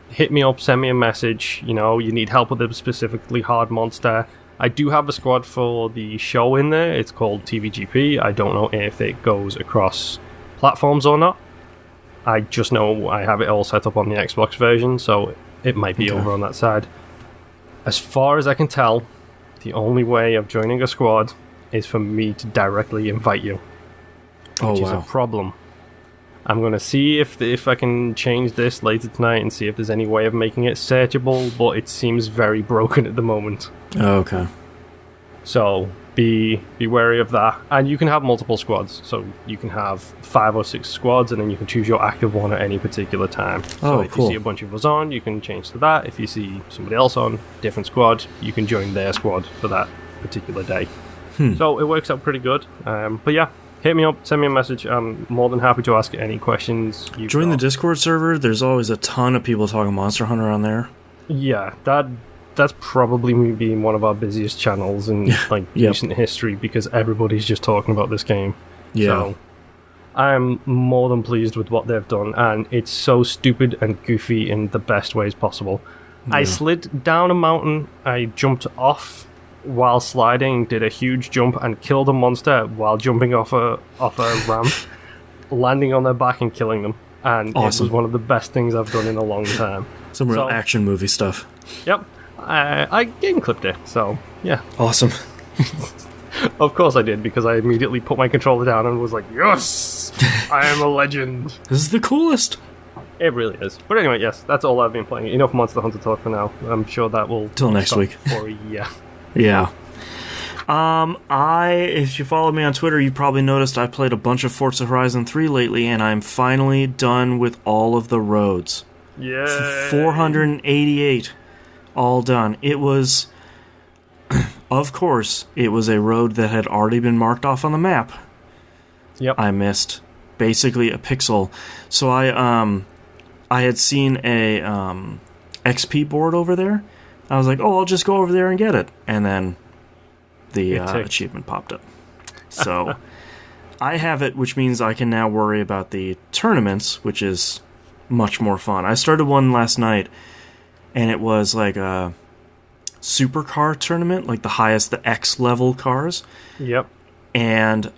hit me up, send me a message. You know, you need help with a specifically hard monster. I do have a squad for the show in there. It's called TVGP. I don't know if it goes across platforms or not. I just know I have it all set up on the Xbox version, so it might be over on that side. As far as I can tell, the only way of joining a squad is for me to directly invite you, which is a problem. I'm going to see if I can change this later tonight and see if there's any way of making it searchable, but it seems very broken at the moment. Oh, okay. So be wary of that. And you can have multiple squads, so you can have 5 or 6 squads, and then you can choose your active one at any particular time. So if you see a bunch of us on, you can change to that. If you see somebody else on, different squad, you can join their squad for that particular day. So it works out pretty good. But yeah, hit me up, send me a message. I'm more than happy to ask any questions. Join the Discord server. There's always a ton of people talking Monster Hunter on there. Yeah, that's probably me being one of our busiest channels in recent history, because everybody's just talking about this game. So I'm more than pleased with what they've done, and it's so stupid and goofy in the best ways possible. I slid down a mountain, I jumped off while sliding, did a huge jump and killed a monster while jumping off a ramp, landing on their back and killing them. And it was one of the best things I've done in a long time. Some real action movie stuff. Yep. I game clipped it, so yeah. Awesome. Of course I did, because I immediately put my controller down and was like, yes, I am a legend. This is the coolest. It really is. But anyway, yes, that's all I've been playing. Enough Monster Hunter talk for now. I'm sure that will till next week for a year. Yeah. If you follow me on Twitter, you probably noticed I played a bunch of Forza Horizon 3 lately, and I'm finally done with all of the roads. Yeah. 488. All done. It was, of course, it was a road that had already been marked off on the map. Yep. I missed basically a pixel. So I had seen a XP board over there. I was like, oh, I'll just go over there and get it. And then the achievement popped up. So I have it, which means I can now worry about the tournaments, which is much more fun. I started one last night, and it was like a supercar tournament, like the highest, the X level cars. Yep. And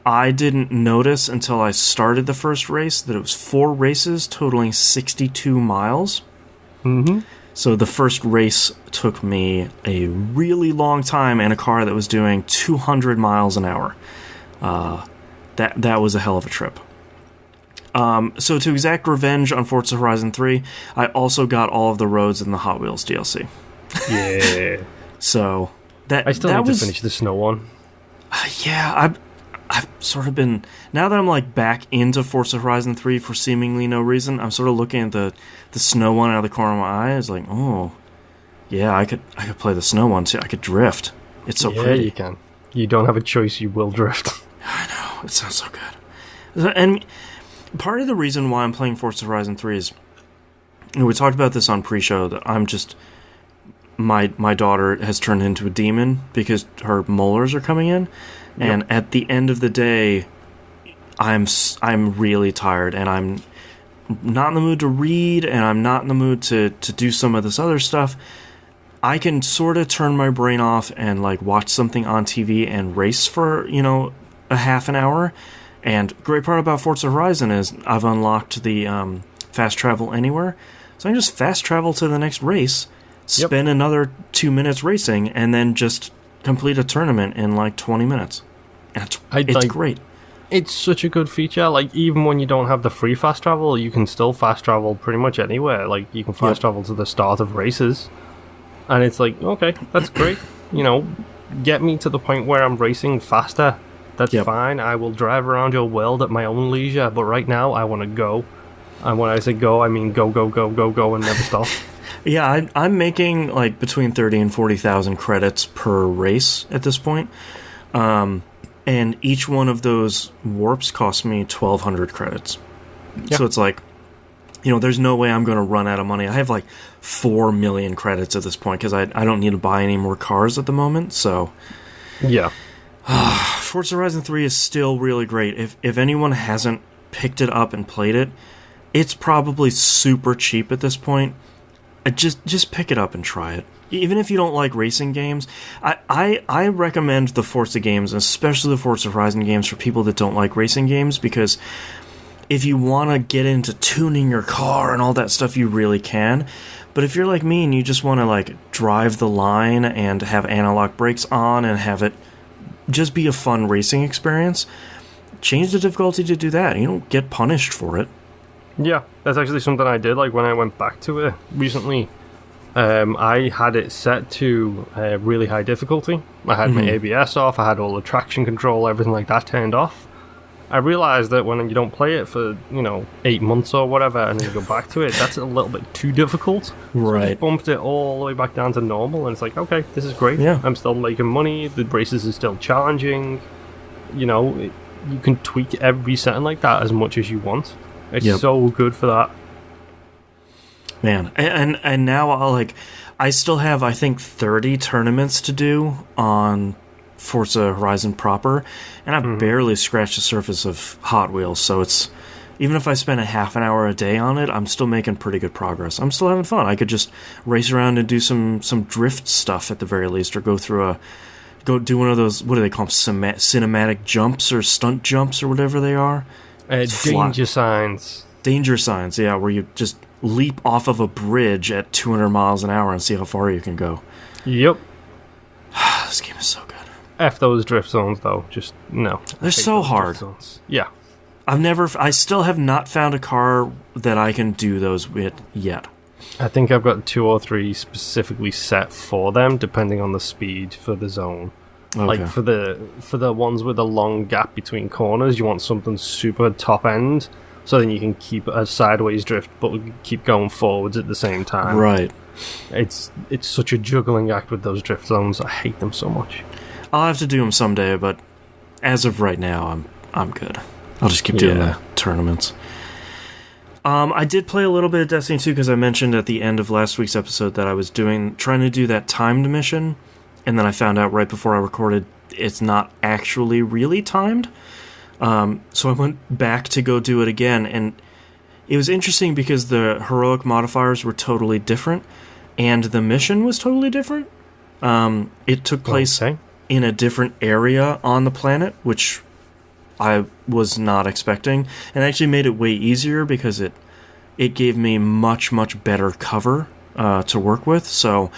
I didn't notice until I started the first race that it was 4 races totaling 62 miles. Mm-hmm. So the first race took me a really long time in a car that was doing 200 miles an hour. that was a hell of a trip. So to exact revenge on Forza Horizon 3, I also got all of the roads in the Hot Wheels DLC. Yeah. So I still need to finish the snow one. Yeah, I've sort of been, now that I'm like back into Forza Horizon 3 for seemingly no reason, I'm sort of looking at the snow one out of the corner of my eye. It's like, oh, yeah, I could play the snow one too. I could drift. It's so pretty. Yeah, you can. You don't have a choice. You will drift. I know. It sounds so good. And part of the reason why I'm playing Forza Horizon 3 is, we talked about this on pre-show, that I'm just, my daughter has turned into a demon because her molars are coming in. Yep. And at the end of the day, I'm really tired, and I'm not in the mood to read, and I'm not in the mood to do some of this other stuff. I can sort of turn my brain off and like watch something on TV and race for, a half an hour. And great part about Forza Horizon is I've unlocked the fast travel anywhere. So I can just fast travel to the next race, spend another 2 minutes racing, and then just complete a tournament in like 20 minutes. And it's great. It's such a good feature. Like, even when you don't have the free fast travel, you can still fast travel pretty much anywhere. Like, you can fast travel to the start of races. And it's like, okay, that's great. Get me to the point where I'm racing faster. That's fine. I will drive around your world at my own leisure. But right now, I want to go. And when I say go, I mean go, and never stop. Yeah, I'm making like between 30 and 40,000 credits per race at this point. And each one of those warps costs me 1,200 credits. Yeah. So it's like, there's no way I'm going to run out of money. I have like 4 million credits at this point because I don't need to buy any more cars at the moment. So, yeah. Forza Horizon 3 is still really great. If anyone hasn't picked it up and played it, it's probably super cheap at this point. Just pick it up and try it. Even if you don't like racing games, I recommend the Forza games, especially the Forza Horizon games, for people that don't like racing games, because if you want to get into tuning your car and all that stuff, you really can. But if you're like me and you just want to like drive the line and have analog brakes on and have it just be a fun racing experience, change the difficulty to do that. You don't get punished for it. Yeah, that's actually something I did. Like, when I went back to it recently, I had it set to really high difficulty. I had my ABS off, I had all the traction control, everything like that turned off. I realized that when you don't play it for, 8 months or whatever, and then you go back to it, that's a little bit too difficult. Right. So I bumped it all the way back down to normal, and it's like, okay, this is great. Yeah. I'm still making money, the races are still challenging. You can tweak every setting like that as much as you want. It's so good for that. Man, and now I still have, I think, 30 tournaments to do on Forza Horizon proper, and I've barely scratched the surface of Hot Wheels, so it's, even if I spend a half an hour a day on it, I'm still making pretty good progress. I'm still having fun. I could just race around and do some drift stuff at the very least, or go do one of those, what do they call them, cinematic jumps or stunt jumps or whatever they are. Danger signs. Danger signs, yeah, where you just leap off of a bridge at 200 miles an hour and see how far you can go. Yep. This game is so good. F those drift zones, though. Just, no. They're so hard. Yeah. I still have not found a car that I can do those with yet. I think I've got 2 or 3 specifically set for them, depending on the speed for the zone. Okay. Like, for the ones with a long gap between corners, you want something super top end, so then you can keep a sideways drift, but keep going forwards at the same time. Right. It's such a juggling act with those drift zones. I hate them so much. I'll have to do them someday, but as of right now, I'm good. I'll just keep doing the tournaments. I did play a little bit of Destiny 2 because I mentioned at the end of last week's episode that I was trying to do that timed mission, and then I found out right before I recorded it's not actually really timed. So I went back to go do it again, and it was interesting because the heroic modifiers were totally different, and the mission was totally different. It took place in a different area on the planet, which I was not expecting, and actually made it way easier because it gave me much, much better cover to work with. So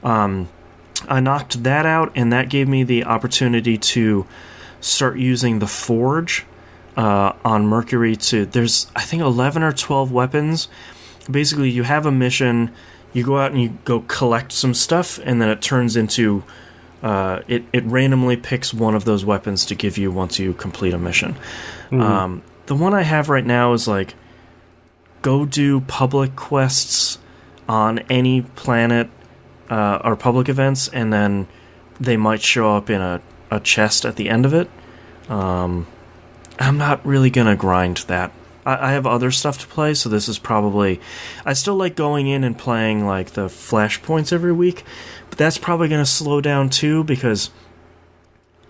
I knocked that out, and that gave me the opportunity to start using the Forge on Mercury to, there's I think 11 or 12 weapons. Basically, you have a mission, you go out and you go collect some stuff, and then it turns into, it randomly picks one of those weapons to give you once you complete a mission. The one I have right now is like, go do public quests on any planet or public events, and then they might show up in a chest at the end of it. I'm not really gonna grind that. I have other stuff to play, so this is probably... I still like going in and playing like the flashpoints every week, but that's probably gonna slow down too, because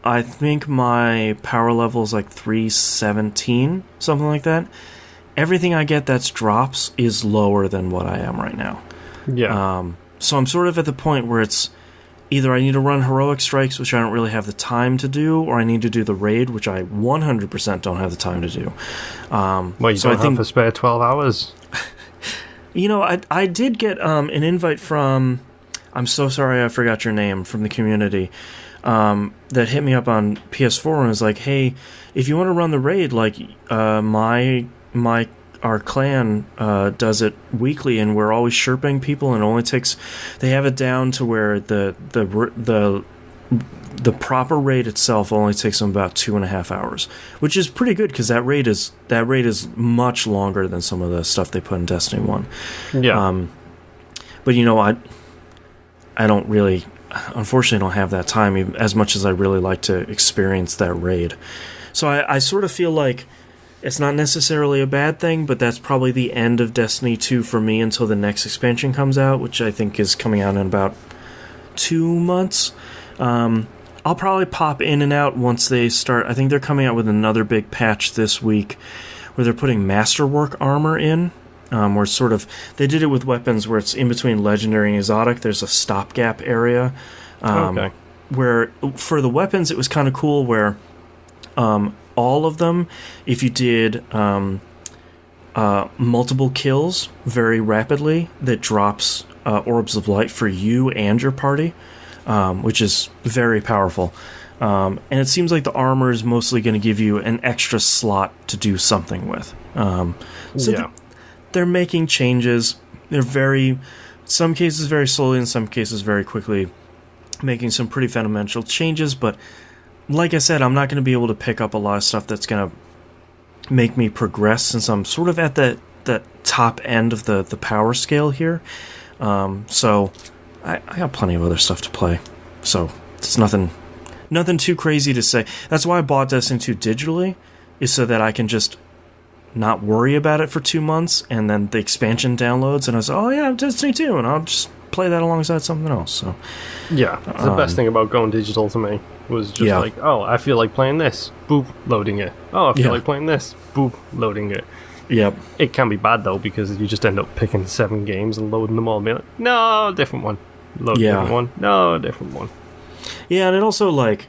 I think my power level is like 317, something like that. Everything I get that's drops is lower than what I am right now. Yeah. So I'm sort of at the point where it's either I need to run heroic strikes, which I don't really have the time to do, or I need to do the raid, which I 100% don't have the time to do. Well, you don't have to spare 12 hours. You know, I did get an invite from... I'm so sorry I forgot your name, from the community, that hit me up on PS4 and was like, hey, if you want to run the raid, like, our clan does it weekly, and we're always Sherping people, and it only takes... They have it down to where the proper raid itself only takes them about 2.5 hours, which is pretty good, because that raid is much longer than some of the stuff they put in Destiny 1. Yeah. But you know, I don't really... Unfortunately, don't have that time as much as I really like to experience that raid. So I sort of feel like it's not necessarily a bad thing, but that's probably the end of Destiny 2 for me until the next expansion comes out, which I think is coming out in about 2 months. I'll probably pop in and out once they start. I think they're coming out with another big patch this week where they're putting Masterwork armor in. Where it's sort of... They did it with weapons where it's in between legendary and exotic. There's a stopgap area. Okay. Where, for the weapons, it was kind of cool where all of them, if you did multiple kills very rapidly, that drops orbs of light for you and your party, which is very powerful. And it seems like the armor is mostly going to give you an extra slot to do something with. They're making changes. They're some cases very slowly, in some cases very quickly, making some pretty fundamental changes. But like I said, I'm not going to be able to pick up a lot of stuff that's going to make me progress, since I'm sort of at that top end of the power scale here. So I got plenty of other stuff to play. So it's nothing too crazy to say. That's why I bought Destiny 2 digitally, is so that I can just not worry about it for 2 months, and then the expansion downloads, and I was, oh yeah, Destiny 2, and I'll just play that alongside something else. So yeah, the best thing about going digital to me was just like, oh, I feel like playing this, boop, loading it. Oh, I feel like playing this, boop, loading it. Yep. It can be bad though, because you just end up picking 7 games and loading them all and being like, no, different one. Load a different one. No, different one. Yeah, and it also, like,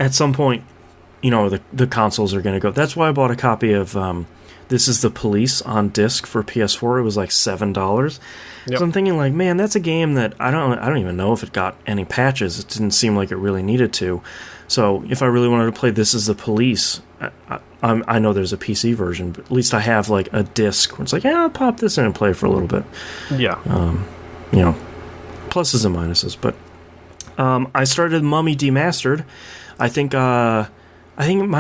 at some point, you know, the consoles are going to go. That's why I bought a copy of This Is the Police on disc for PS4. It was like $7. Yep. So I'm thinking, like, man, that's a game that I don't even know if it got any patches. It didn't seem like it really needed to. So if I really wanted to play This Is the Police, I know there's a PC version, but at least I have like a disc where it's like, yeah, I'll pop this in and play for a little bit. Yeah. You know, pluses and minuses. But I started Mummy Demastered. I think my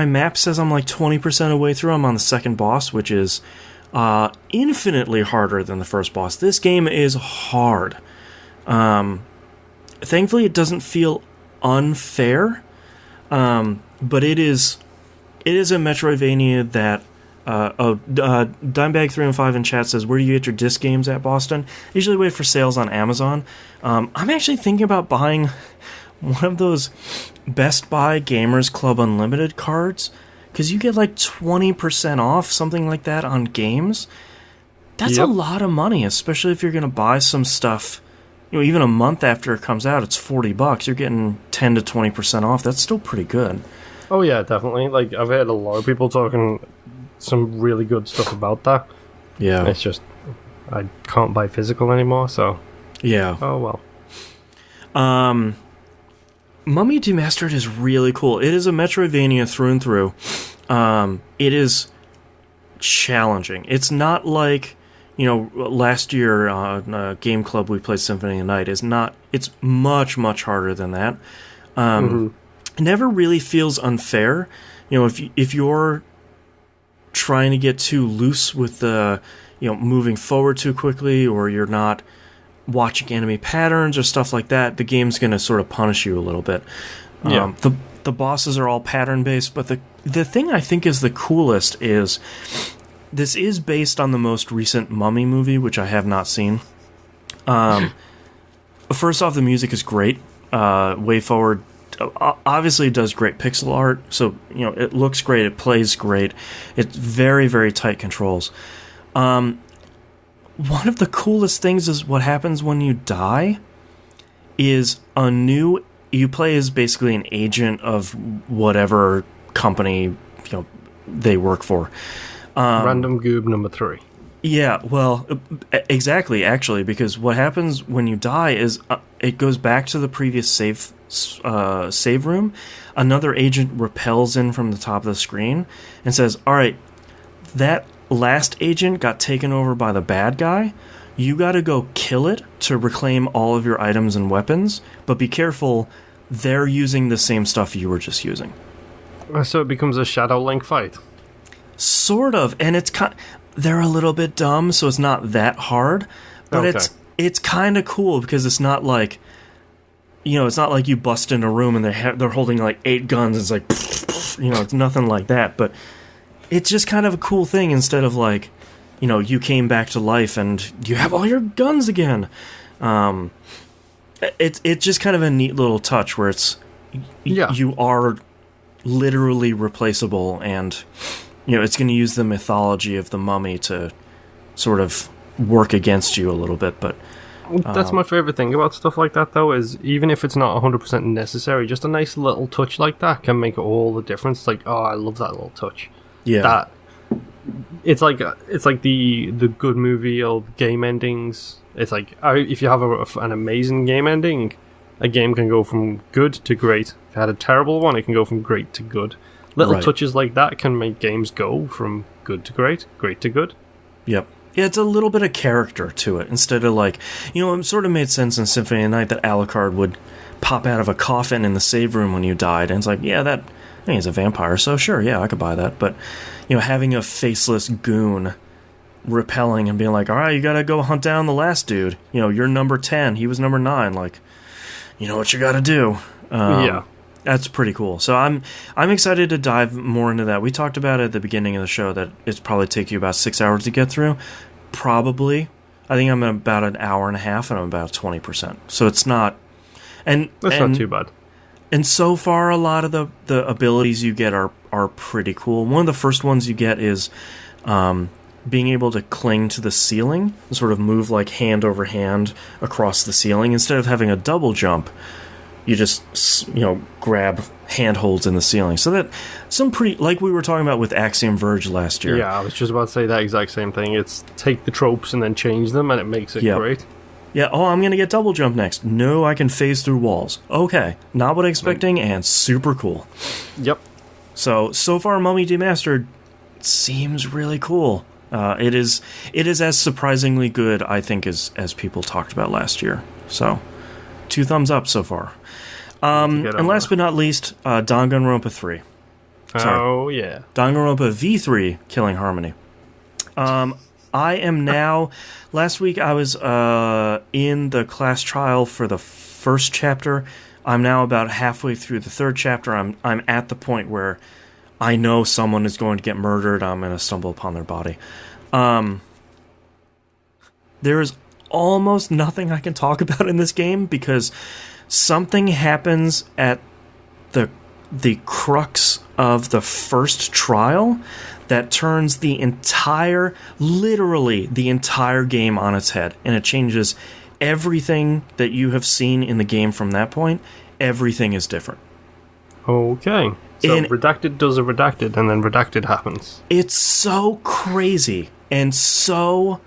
map says I'm like 20% of the way through. I'm on the second boss, which is infinitely harder than the first boss. This game is hard. Thankfully, it doesn't feel unfair, but it is a Metroidvania that... Dimebag315 in chat says, where do you get your disc games at, Boston? I usually wait for sales on Amazon. I'm actually thinking about buying one of those Best Buy Gamers Club Unlimited cards, because you get like 20% off, something like that, on games. That's a lot of money, especially if you're going to buy some stuff, you know, even a month after it comes out, it's $40. You're getting 10 to 20% off. That's still pretty good. Oh yeah, definitely. Like, I've heard a lot of people talking some really good stuff about that. Yeah. It's just, I can't buy physical anymore, so... Yeah. Oh well. Mummy Demastered is really cool. It is a Metroidvania through and through. It is challenging. It's not like, last year on Game Club we played Symphony of the Night. It's much, much harder than that. It never really feels unfair. If you're trying to get too loose with the, moving forward too quickly, or you're not watching enemy patterns or stuff like that, the game's going to sort of punish you a little bit. Yeah. The bosses are all pattern based, but the thing I think is the coolest is this is based on the most recent Mummy movie, which I have not seen. First off, the music is great. Way Forward obviously does great pixel art, so it looks great, it plays great. It's very, very tight controls. One of the coolest things is what happens when you die is you play as basically an agent of whatever company they work for. Random Goob number 3. Yeah, well, exactly, actually, because what happens when you die is it goes back to the previous save room. Another agent rappels in from the top of the screen and says, all right, that last agent got taken over by the bad guy. You got to go kill it to reclaim all of your items and weapons, but be careful, they're using the same stuff you were just using. So it becomes a Shadow Link fight. Sort of, and they're a little bit dumb, so it's not that hard, but Okay. it's kind of cool because it's not like, it's not like you bust in a room and they're holding like 8 guns. It's like, it's nothing like that, but it's just kind of a cool thing instead of like, you came back to life and you have all your guns again. It's just kind of a neat little touch where you are literally replaceable, and it's going to use the mythology of the mummy to sort of work against you a little bit. But that's my favorite thing about stuff like that, though, is even if it's not 100% necessary, just a nice little touch like that can make all the difference. It's like, oh, I love that little touch. Yeah, it's like the good movie or game endings. It's like if you have an amazing game ending, a game can go from good to great. If you had a terrible one, it can go from great to good. Little touches like that can make games go from good to great, great to good. Yep. Yeah, it's a little bit of character to it, instead of like, it sort of made sense in Symphony of the Night that Alucard would pop out of a coffin in the save room when you died, and it's like, yeah, I think he's a vampire, so sure, yeah, I could buy that. But, having a faceless goon repelling and being like, all right, you gotta go hunt down the last dude. You're number 10, he was number 9, like, you know what you gotta do. Yeah. That's pretty cool. So I'm excited to dive more into that. We talked about it at the beginning of the show that it's probably take you about 6 hours to get through. Probably. I think I'm at about an hour and a half, and I'm about 20%. So it's not... That's not too bad. And so far, a lot of the abilities you get are pretty cool. One of the first ones you get is being able to cling to the ceiling and sort of move like hand over hand across the ceiling. Instead of having a double jump, you just, grab handholds in the ceiling. So that some pretty, like we were talking about with Axiom Verge last year. Yeah, I was just about to say that exact same thing. It's take the tropes and then change them, and it makes it great. Yeah, I'm going to get double jump next. No, I can phase through walls. Okay, not what I'm expecting, and super cool. Yep. So far, Mummy Demastered seems really cool. It is as surprisingly good, I think, as people talked about last year. So, 2 thumbs up so far. And last but not least, Danganronpa 3. Sorry. Oh, yeah. Danganronpa V3, Killing Harmony. I am now... Last week I was in the class trial for the first chapter. I'm now about halfway through the 3rd chapter. I'm at the point where I know someone is going to get murdered. I'm going to stumble upon their body. There is almost nothing I can talk about in this game because something happens at the crux of the first trial that turns literally the entire game on its head, and it changes everything that you have seen in the game from that point. Everything is different. Okay. So Redacted does a Redacted, and then Redacted happens. It's so crazy and so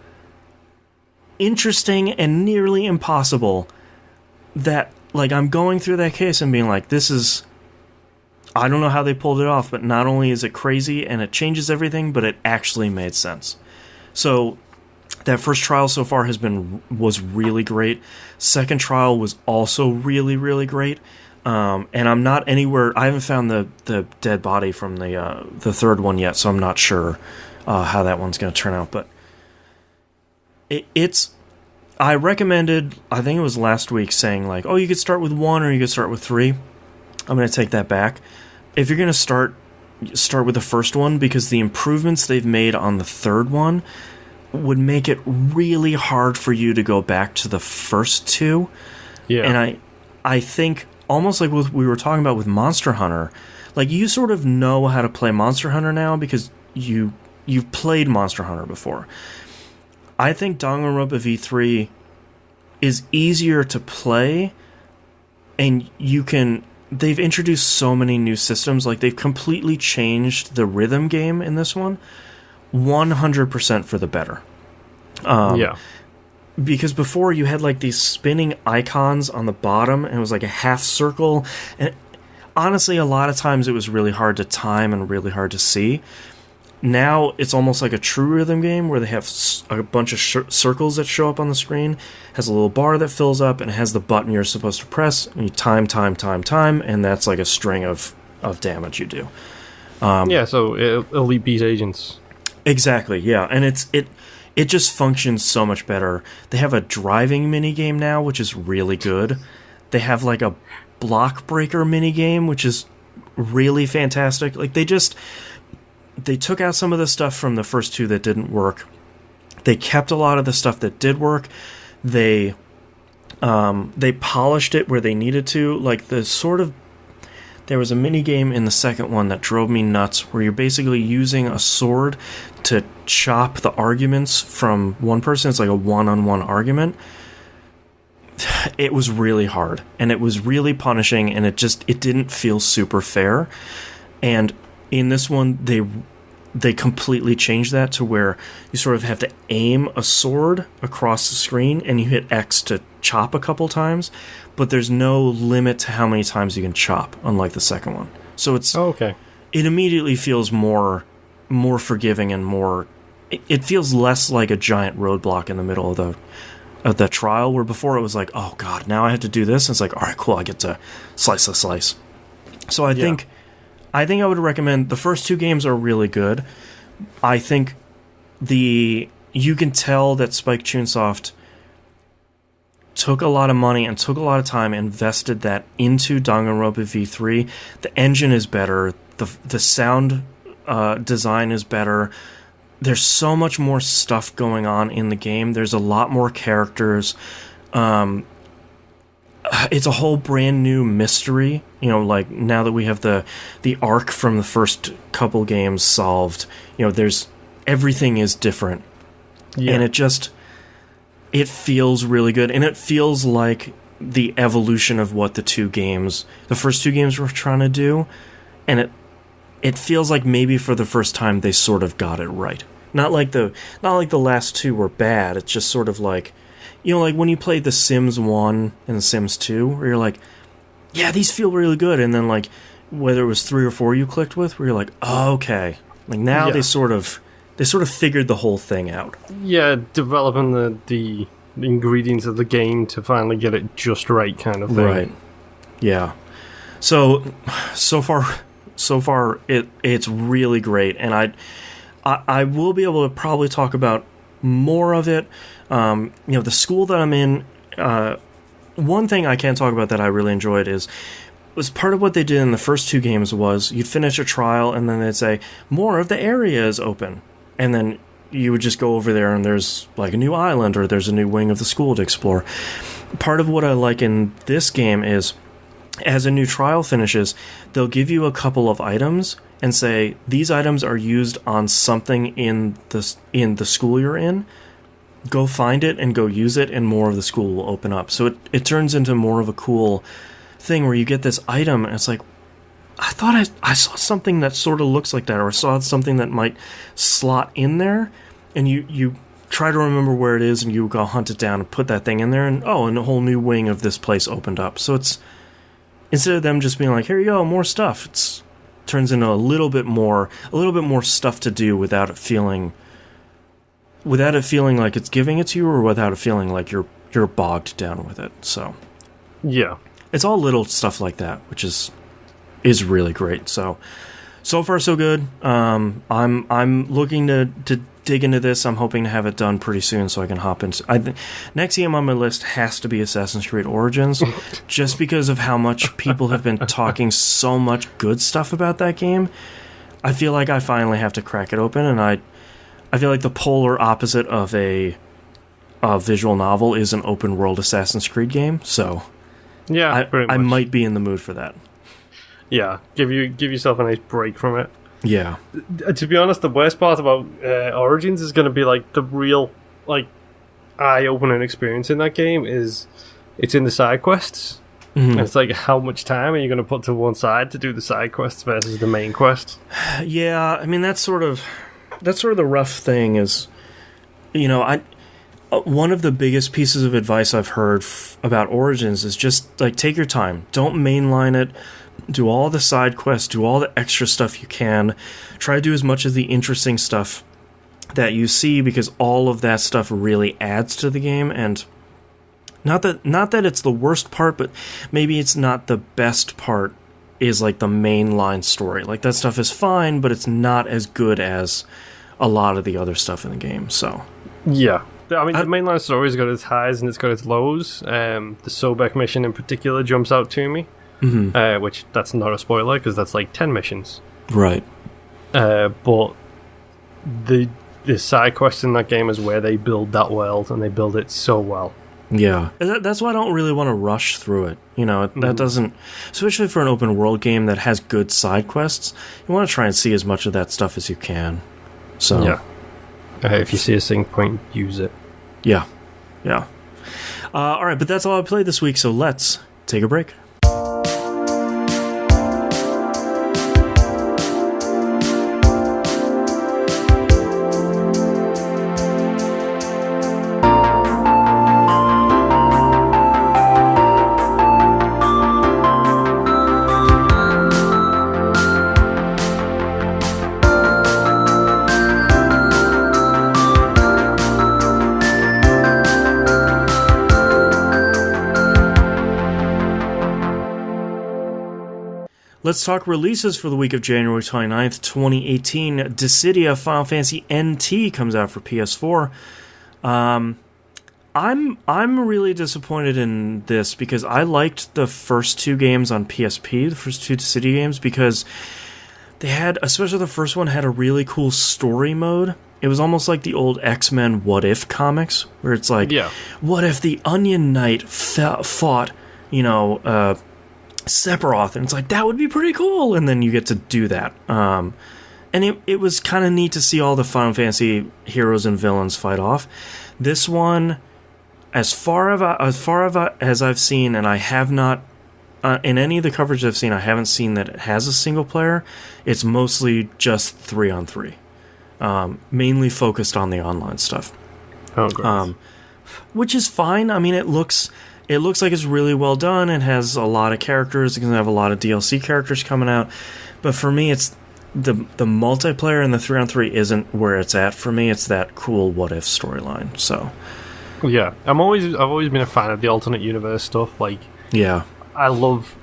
interesting and nearly impossible that, like, I'm going through that case and being like, this is... I don't know how they pulled it off, but not only is it crazy and it changes everything, but it actually made sense. So that first trial so far was really great. Second trial was also really, really great. And I'm not anywhere. I haven't found the dead body from the third one yet, so I'm not sure how that one's going to turn out. But it's. I recommended. I think it was last week saying like, oh, you could start with 1 or you could start with 3. I'm going to take that back. If you're going to start with the first one, because the improvements they've made on the third one would make it really hard for you to go back to the first 2. Yeah. And I think almost like what we were talking about with Monster Hunter, like you sort of know how to play Monster Hunter now because you've played Monster Hunter before. I think Danganronpa V3 is easier to play, and they've introduced so many new systems. Like they've completely changed the rhythm game in this one 100% for the better. Yeah. Because before you had like these spinning icons on the bottom and it was like a half circle, and honestly a lot of times it was really hard to time and really hard to see. Now it's almost like a true rhythm game where they have a bunch of circles that show up on the screen, has a little bar that fills up, and it has the button you're supposed to press, and you time, and that's like a string of damage you do. So Elite Beat Agents. Exactly, yeah, and it just functions so much better. They have a driving minigame now, which is really good. They have like a block breaker minigame, which is really fantastic. Like they took out some of the stuff from the first 2 that didn't work. They kept a lot of the stuff that did work. They polished it where they needed to. Like there was a mini game in the second one that drove me nuts, where you're basically using a sword to chop the arguments from one person. It's like a one-on-one argument. It was really hard, and it was really punishing, and it didn't feel super fair. And in this one, they completely changed that to where you sort of have to aim a sword across the screen, and you hit X to chop a couple times, but there's no limit to how many times you can chop, unlike the second one. So it's okay. It immediately feels more forgiving and more. It feels less like a giant roadblock in the middle of the trial, where before it was like, oh god, now I have to do this. And it's like, all right, cool, I get to slice. So I think I would recommend the first 2 games are really good. I think you can tell that Spike Chunsoft took a lot of money and took a lot of time, invested that into Danganronpa V3. The engine is better. The sound design is better. There's so much more stuff going on in the game. There's a lot more characters. It's a whole brand new mystery. You know, like now that we have the arc from the first couple games solved, you know, everything is different. Yeah. And it feels really good, and it feels like the evolution of what the first 2 games were trying to do, and it feels like maybe for the first time they sort of got it right. Not like the last 2 were bad. It's just sort of like, you know, like when you played The Sims 1 and The Sims 2, where you're like, yeah, these feel really good, and then like whether it was 3 or 4 you clicked with, where you're like, oh, okay, like now they sort of figured the whole thing out. Yeah, developing the ingredients of the game to finally get it just right, kind of thing. Right. Yeah. So far it's really great, and I will be able to probably talk about more of it. You know, the school that I'm in. One thing I can talk about that I really enjoyed was part of what they did in the first 2 games was you'd finish a trial and then they'd say more of the area is open, and then you would just go over there and there's like a new island or there's a new wing of the school to explore. Part of what I like in this game is, as a new trial finishes, they'll give you a couple of items and say these items are used on something in the school you're in. Go find it and go use it, and more of the school will open up. So it turns into more of a cool thing where you get this item and it's like, I thought I saw something that sort of looks like that, or I saw something that might slot in there, and you try to remember where it is, and you go hunt it down and put that thing in there, and a whole new wing of this place opened up. So it's, instead of them just being like, here you go, more stuff, turns into a little bit more stuff to do without it feeling like it's giving it to you, or without it feeling like you're bogged down with it. So yeah, it's all little stuff like that, which is really great. So far so good. I'm looking to dig into this. I'm hoping to have it done pretty soon so I can hop into... next game on my list has to be Assassin's Creed Origins, just because of how much people have been talking so much good stuff about that game. I feel like I finally have to crack it open, and I feel like the polar opposite of a visual novel is an open world Assassin's Creed game, so yeah, I might be in the mood for that. Yeah, give yourself a nice break from it. Yeah. To be honest, the worst part about Origins is going to be like the real like eye-opening experience in that game is it's in the side quests. Mm-hmm. And it's like, how much time are you going to put to one side to do the side quests versus the main quest? Yeah, I mean that's sort of the rough thing is, one of the biggest pieces of advice I've heard about Origins is just like take your time, don't mainline it. Do all the side quests, do all the extra stuff you can. Try to do as much of the interesting stuff that you see, because all of that stuff really adds to the game. And not that it's the worst part, but maybe it's not the best part, is like the mainline story. Like that stuff is fine, but it's not as good as a lot of the other stuff in the game. So yeah. I mean, the mainline story's got its highs and it's got its lows. The Sobek mission in particular jumps out to me. Mm-hmm. Which that's not a spoiler because that's like 10 missions, right? But the side quests in that game is where they build that world, and they build it so well. Yeah, that's why I don't really want to rush through it. That doesn't, especially for an open world game that has good side quests. You want to try and see as much of that stuff as you can. So yeah, if you see a sync point, use it. Yeah. All right, but that's all I played this week. So let's take a break. Let's talk releases for the week of January 29th, 2018. Dissidia Final Fantasy NT comes out for PS4. I'm really disappointed in this because I liked the first two games on PSP, the first two Dissidia games, because they had, especially the first one, had a really cool story mode. It was almost like the old X-Men What If comics, where it's like, what if the Onion Knight fought, Sephiroth, and it's like, that would be pretty cool, and then you get to do that. And it was kind of neat to see all the Final Fantasy heroes and villains fight off. This one, as far as I've seen, and I have not, in any of the coverage I've seen, I haven't seen that it has a single player. It's mostly just 3-on-3, mainly focused on the online stuff. Oh, great. Which is fine. I mean, it looks like it's really well done. It has a lot of characters. It's going to have a lot of DLC characters coming out. But for me, it's the multiplayer and the 3-on-3 isn't where it's at for me. It's that cool what if storyline. So, yeah, I've always been a fan of the alternate universe stuff. Like, yeah, I love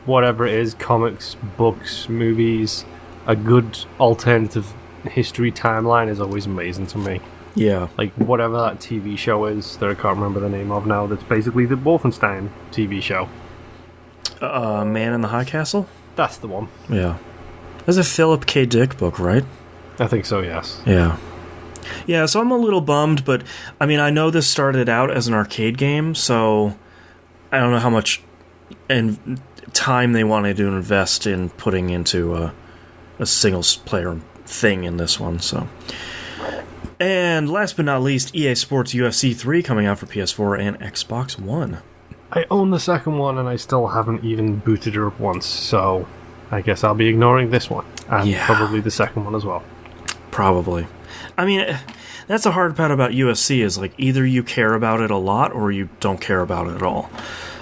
whatever it is, comics, books, movies. A good alternative history timeline is always amazing to me. Yeah. Like, whatever that TV show is that I can't remember the name of now, that's basically the Wolfenstein TV show. Man in the High Castle? That's the one. Yeah. That's a Philip K. Dick book, right? I think so, yes. Yeah. Yeah, so I'm a little bummed, but, I mean, I know this started out as an arcade game, so I don't know how much time they wanted to invest in putting into a single-player thing in this one, so... And last but not least, EA Sports UFC 3 coming out for PS4 and Xbox One. I own the second one and I still haven't even booted it up once, so I guess I'll be ignoring this one. And probably the second one as well. Probably. I mean, that's the hard part about UFC is like either you care about it a lot or you don't care about it at all.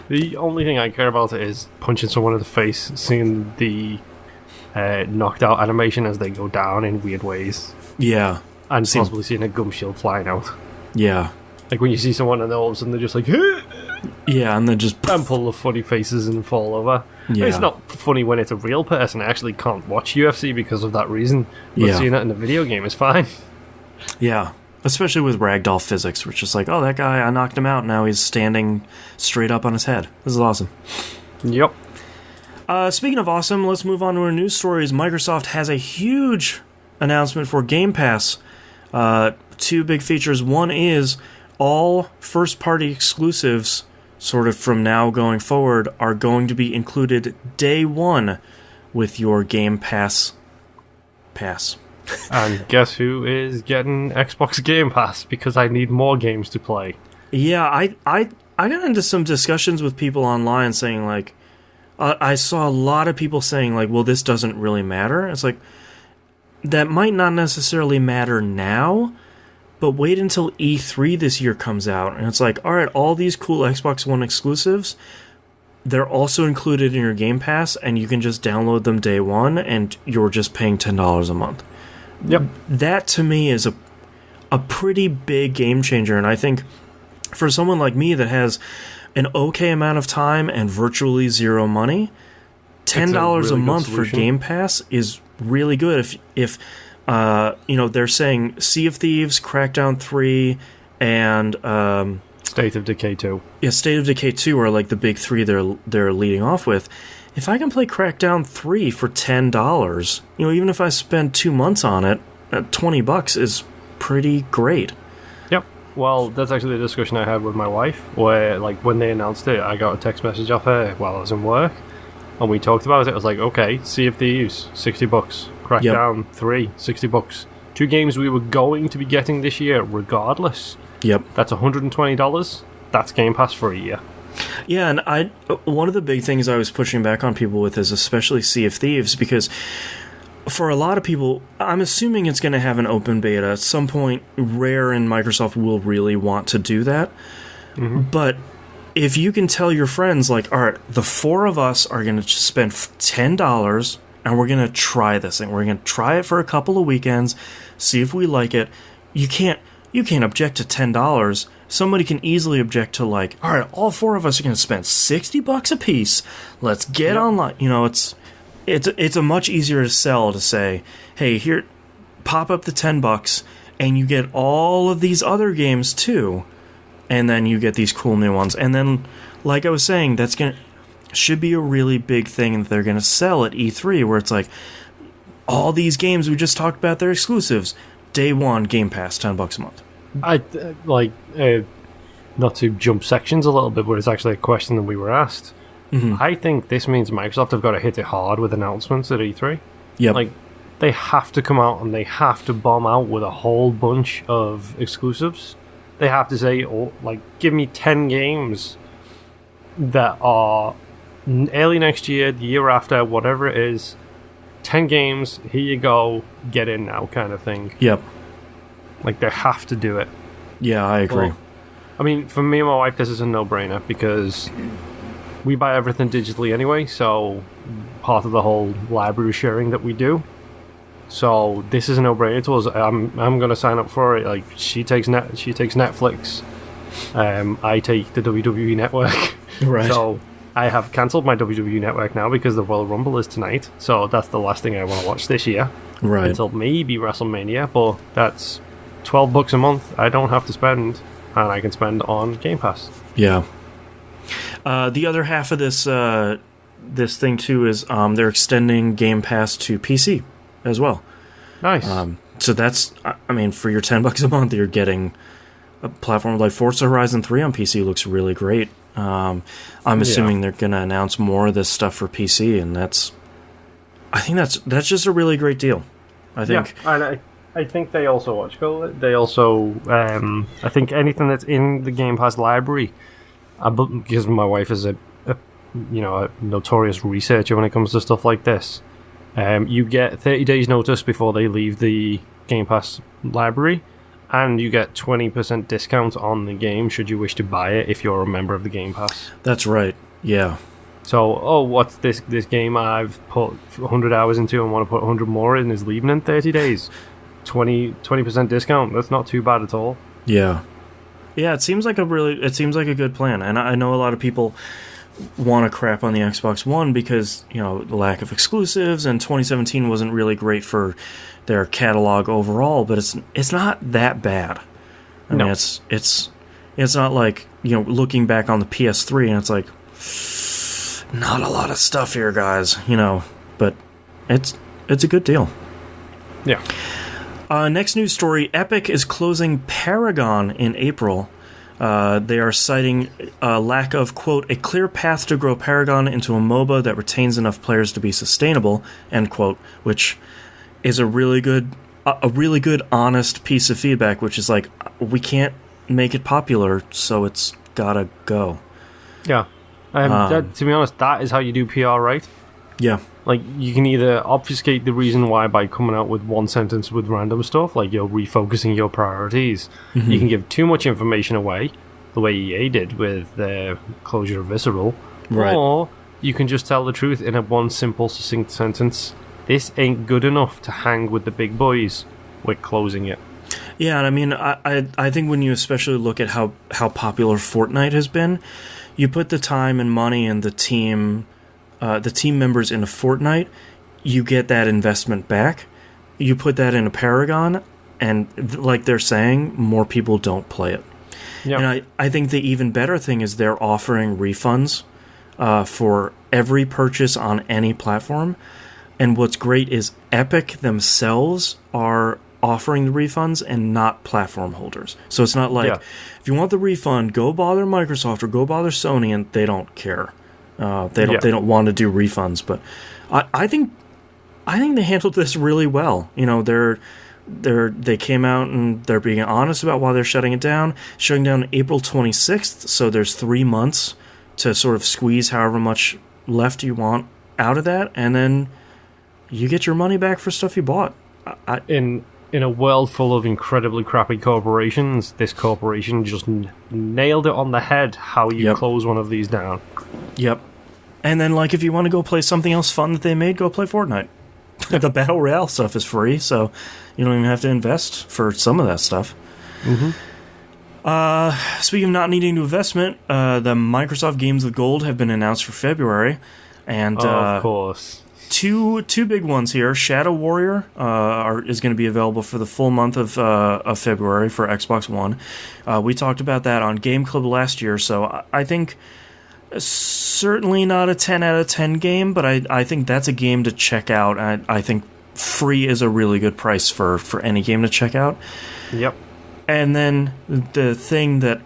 The only thing I care about is punching someone in the face, seeing the knocked out animation as they go down in weird ways. Yeah. And possibly seeing a gum shield flying out. Yeah. Like when you see someone and all of a sudden they're just like, yeah, and then just and pull the funny faces and fall over. Yeah. It's not funny when it's a real person. I actually can't watch UFC because of that reason. But seeing it in a video game is fine. Yeah. Especially with ragdoll physics, which is like, oh, that guy, I knocked him out, now he's standing straight up on his head. This is awesome. Yep. Speaking of awesome, let's move on to our news stories. Microsoft has a huge announcement for Game Pass. Two big features. One is all first-party exclusives, sort of from now going forward, are going to be included day one with your Game Pass. And guess who is getting Xbox Game Pass? Because I need more games to play. Yeah, I got into some discussions with people online saying, like, I saw a lot of people saying, like, well, this doesn't really matter. It's like, that might not necessarily matter now, but wait until E3 this year comes out. And it's like, all right, all these cool Xbox One exclusives, they're also included in your Game Pass, and you can just download them day one, and you're just paying $10 a month. Yep. That, to me, is a pretty big game changer, and I think for someone like me that has an okay amount of time and virtually zero money, $10 a month for Game Pass is really good. If they're saying Sea of Thieves, Crackdown 3, and State of Decay 2. Yeah, State of Decay 2 are like the big three they're leading off with. If I can play Crackdown 3 for $10, even if I spend 2 months on it, $20 is pretty great. Yep. Well, that's actually the discussion I had with my wife, where, like, when they announced it, I got a text message off her while I was in work, and we talked about it. I was like, okay, Sea of Thieves, $60. Crackdown 3, $60. Two games we were going to be getting this year, regardless. Yep. That's $120. That's Game Pass for a year. Yeah, and one of the big things I was pushing back on people with is especially Sea of Thieves, because for a lot of people, I'm assuming it's going to have an open beta. At some point, Rare and Microsoft will really want to do that. Mm-hmm. But if you can tell your friends, like, all right, the four of us are going to spend $10 and we're going to try this thing. We're going to try it for a couple of weekends, see if we like it. You can't object to $10. Somebody can easily object to, like, all right, all four of us are going to spend $60 a piece. Let's get online. It's a much easier to sell to say, hey, here, pop up the $10 and you get all of these other games too, and then you get these cool new ones. And then, like I was saying, should be a really big thing that they're going to sell at E3, where it's like, all these games we just talked about, they're exclusives. Day one, Game Pass, $10 a month. I not to jump sections a little bit, but it's actually a question that we were asked. Mm-hmm. I think this means Microsoft have got to hit it hard with announcements at E3. Yep. Like, they have to come out and they have to bomb out with a whole bunch of exclusives. They have to say, give me 10 games that are early next year, the year after, whatever it is. 10 games, here you go, get in now, kind of thing. Yep. Like, they have to do it. Yeah, I agree. Well, I mean, for me and my wife, this is a no-brainer, because we buy everything digitally anyway, so part of the whole library sharing that we do. So this is a no-brainer to us. I'm going to sign up for it. Like, she takes Netflix. I take the WWE Network. Right. So I have cancelled my WWE Network now because the Royal Rumble is tonight. So that's the last thing I want to watch this year. Right. Until maybe WrestleMania, but that's $12 a month I don't have to spend, and I can spend on Game Pass. Yeah. The other half of this thing too is they're extending Game Pass to PC as well. Nice. So that's, I mean, for your $10 a month, you're getting a platform like Forza Horizon 3 on PC. Looks really great. I'm assuming they're going to announce more of this stuff for PC, and I think that's just a really great deal. I think. Yeah, and I think they also They also, I think anything that's in the Game Pass library, because my wife is a notorious researcher when it comes to stuff like this. You get 30 days notice before they leave the Game Pass library, and you get 20% discount on the game should you wish to buy it if you're a member of the Game Pass. That's right. Yeah. So, what's this game I've put 100 hours into and want to put 100 more in is leaving in 30 days. 20% discount. That's not too bad at all. Yeah. Yeah, it seems like a good plan. And I know a lot of people want to crap on the Xbox One because, the lack of exclusives, and 2017 wasn't really great for their catalog overall, but it's not that bad. I mean, it's not like, looking back on the PS3 and it's like, not a lot of stuff here, guys, but it's a good deal. Yeah. Next news story, Epic is closing Paragon in April. They are citing a lack of, quote, a clear path to grow Paragon into a MOBA that retains enough players to be sustainable, end quote, which is a really good, honest piece of feedback, which is like, we can't make it popular, so it's gotta go. Yeah. To be honest, that is how you do PR, right? Yeah. Like, you can either obfuscate the reason why by coming out with one sentence with random stuff, like you're refocusing your priorities. Mm-hmm. You can give too much information away, the way EA did with their closure of Visceral. Right. Or you can just tell the truth in a one simple, succinct sentence. This ain't good enough to hang with the big boys. We're closing it. Yeah, and I mean, I think when you especially look at how popular Fortnite has been, you put the time and money and the team members into Fortnite, you get that investment back. You put that in a Paragon, and like they're saying, more people don't play it. Yep. And I think the even better thing is they're offering refunds for every purchase on any platform. And what's great is Epic themselves are offering the refunds and not platform holders. So it's not like, if you want the refund, go bother Microsoft or go bother Sony, and they don't care. They don't want to do refunds. But I think they handled this really well. They came out and they're being honest about why they're shutting down April 26th. So there's 3 months to sort of squeeze however much left you want out of that, and then you get your money back for stuff you bought. In a world full of incredibly crappy corporations, this corporation just nailed it on the head how you close one of these down. Yep. And then, like, if you want to go play something else fun that they made, go play Fortnite. The Battle Royale stuff is free, so you don't even have to invest for some of that stuff. Mm-hmm. Speaking of not needing to investment, the Microsoft Games with Gold have been announced for February. And, of course. Two big ones here. Shadow Warrior is going to be available for the full month of February for Xbox One. We talked about that on Game Club last year, so I think certainly not a 10 out of 10 game, but I think that's a game to check out. I think free is a really good price for any game to check out. Yep. And then the thing that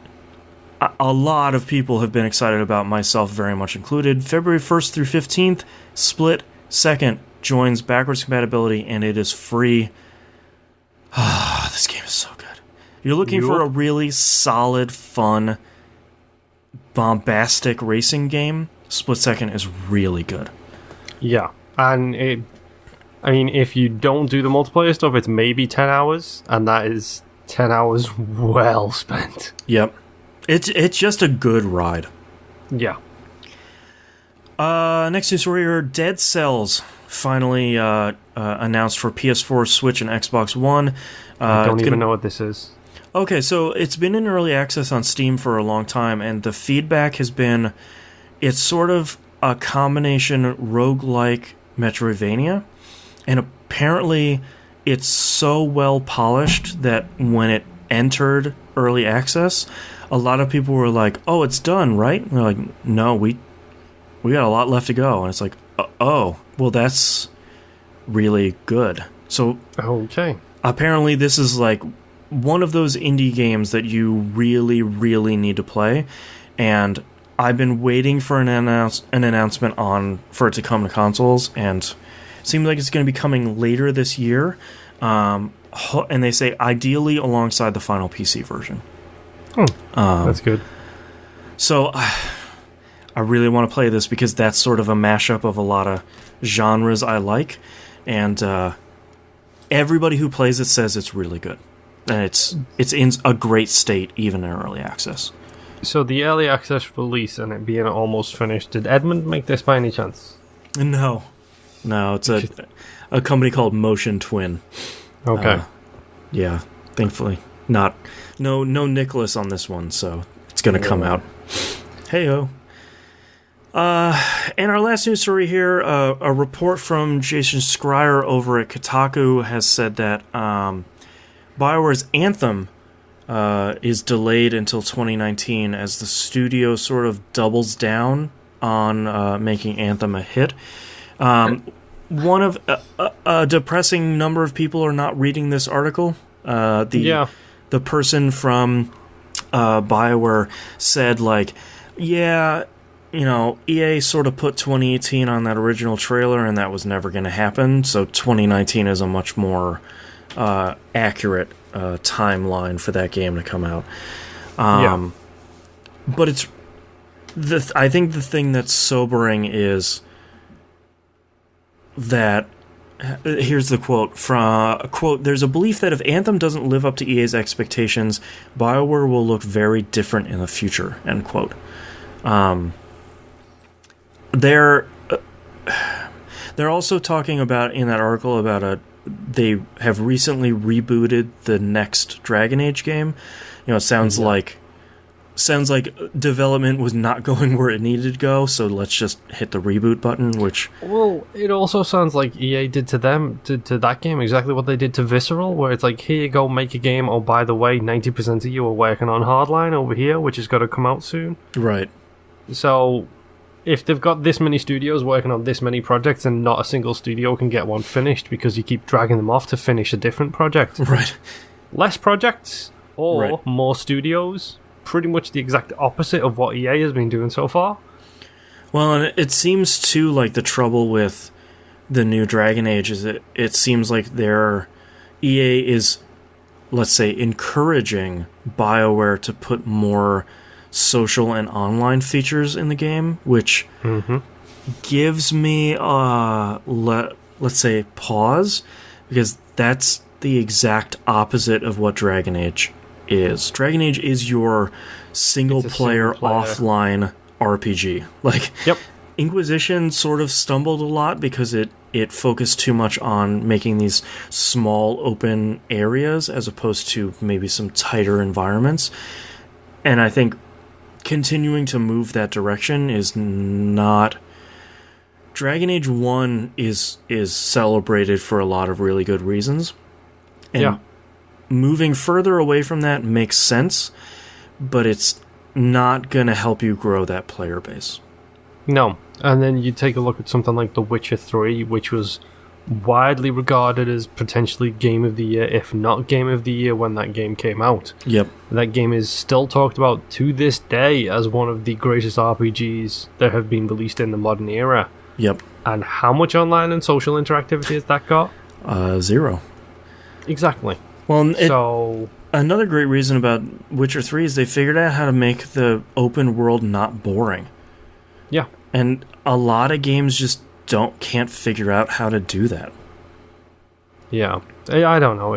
a lot of people have been excited about, myself very much included, February 1st through 15th, Split Second joins backwards compatibility, and it is free. This game is so good. You're looking for a really solid, fun, bombastic racing game, Split Second is really good. Yeah, and if you don't do the multiplayer stuff, it's maybe 10 hours, and that is 10 hours well spent. Yep. It's just a good ride. Yeah. Next news story here, Dead Cells finally announced for PS4, Switch, and Xbox One. I don't even know what this is. Okay, so it's been in early access on Steam for a long time, and the feedback has been it's sort of a combination roguelike Metroidvania, and apparently it's so well polished that when it entered early access, a lot of people were like, "Oh, it's done, right?" And they're like, "No, we got a lot left to go." And it's like, "Oh, well, that's really good." So, okay. Apparently this is like one of those indie games that you really, really need to play, and I've been waiting for an announcement for it to come to consoles, and it seems like it's going to be coming later this year, and they say ideally alongside the final PC version. That's good. So I really want to play this because that's sort of a mashup of a lot of genres I like, and everybody who plays it says it's really good. And it's in a great state, even in early access. So the early access release and it being almost finished, did Edmund make this by any chance? No, it's a company called Motion Twin. Okay. Yeah, thankfully no Nicholas on this one, so it's gonna come out. Hey-o. And our last news story here, a report from Jason Schreier over at Kotaku has said that BioWare's Anthem is delayed until 2019 as the studio sort of doubles down on making Anthem a hit. One of a depressing number of people are not reading this article. The person from BioWare said, like, yeah, EA sort of put 2018 on that original trailer, and that was never going to happen. So 2019 is a much more accurate timeline for that game to come out. But it's I think the thing that's sobering is that here's the quote there's a belief that if Anthem doesn't live up to EA's expectations, BioWare will look very different in the future, end quote. They're also talking about in that article about they have recently rebooted the next Dragon Age game. It sounds like development was not going where it needed to go, so let's just hit the reboot button, which... Well, it also sounds like EA did to that game exactly what they did to Visceral, where it's like, here you go, make a game, oh, by the way, 90% of you are working on Hardline over here, which has got to come out soon. Right. So, if they've got this many studios working on this many projects and not a single studio can get one finished because you keep dragging them off to finish a different project... Right. Less projects, or more studios... pretty much the exact opposite of what EA has been doing so far. Well, and it seems too like the trouble with the new Dragon Age is that it seems like EA is, let's say, encouraging BioWare to put more social and online features in the game, which gives me let's say pause, because that's the exact opposite of what Dragon Age is. Dragon Age is your single-player offline RPG. Like, Inquisition sort of stumbled a lot because it focused too much on making these small open areas as opposed to maybe some tighter environments. And I think continuing to move that direction is not... Dragon Age 1 is celebrated for a lot of really good reasons. And moving further away from that makes sense, but it's not going to help you grow that player base. No. And then you take a look at something like The Witcher 3, which was widely regarded as potentially Game of the Year, if not Game of the Year, when that game came out. Yep. That game is still talked about to this day as one of the greatest RPGs that have been released in the modern era. Yep. And how much online and social interactivity has that got? 0. Exactly. Well, another great reason about Witcher 3 is they figured out how to make the open world not boring. Yeah. And a lot of games just can't figure out how to do that. Yeah. I don't know.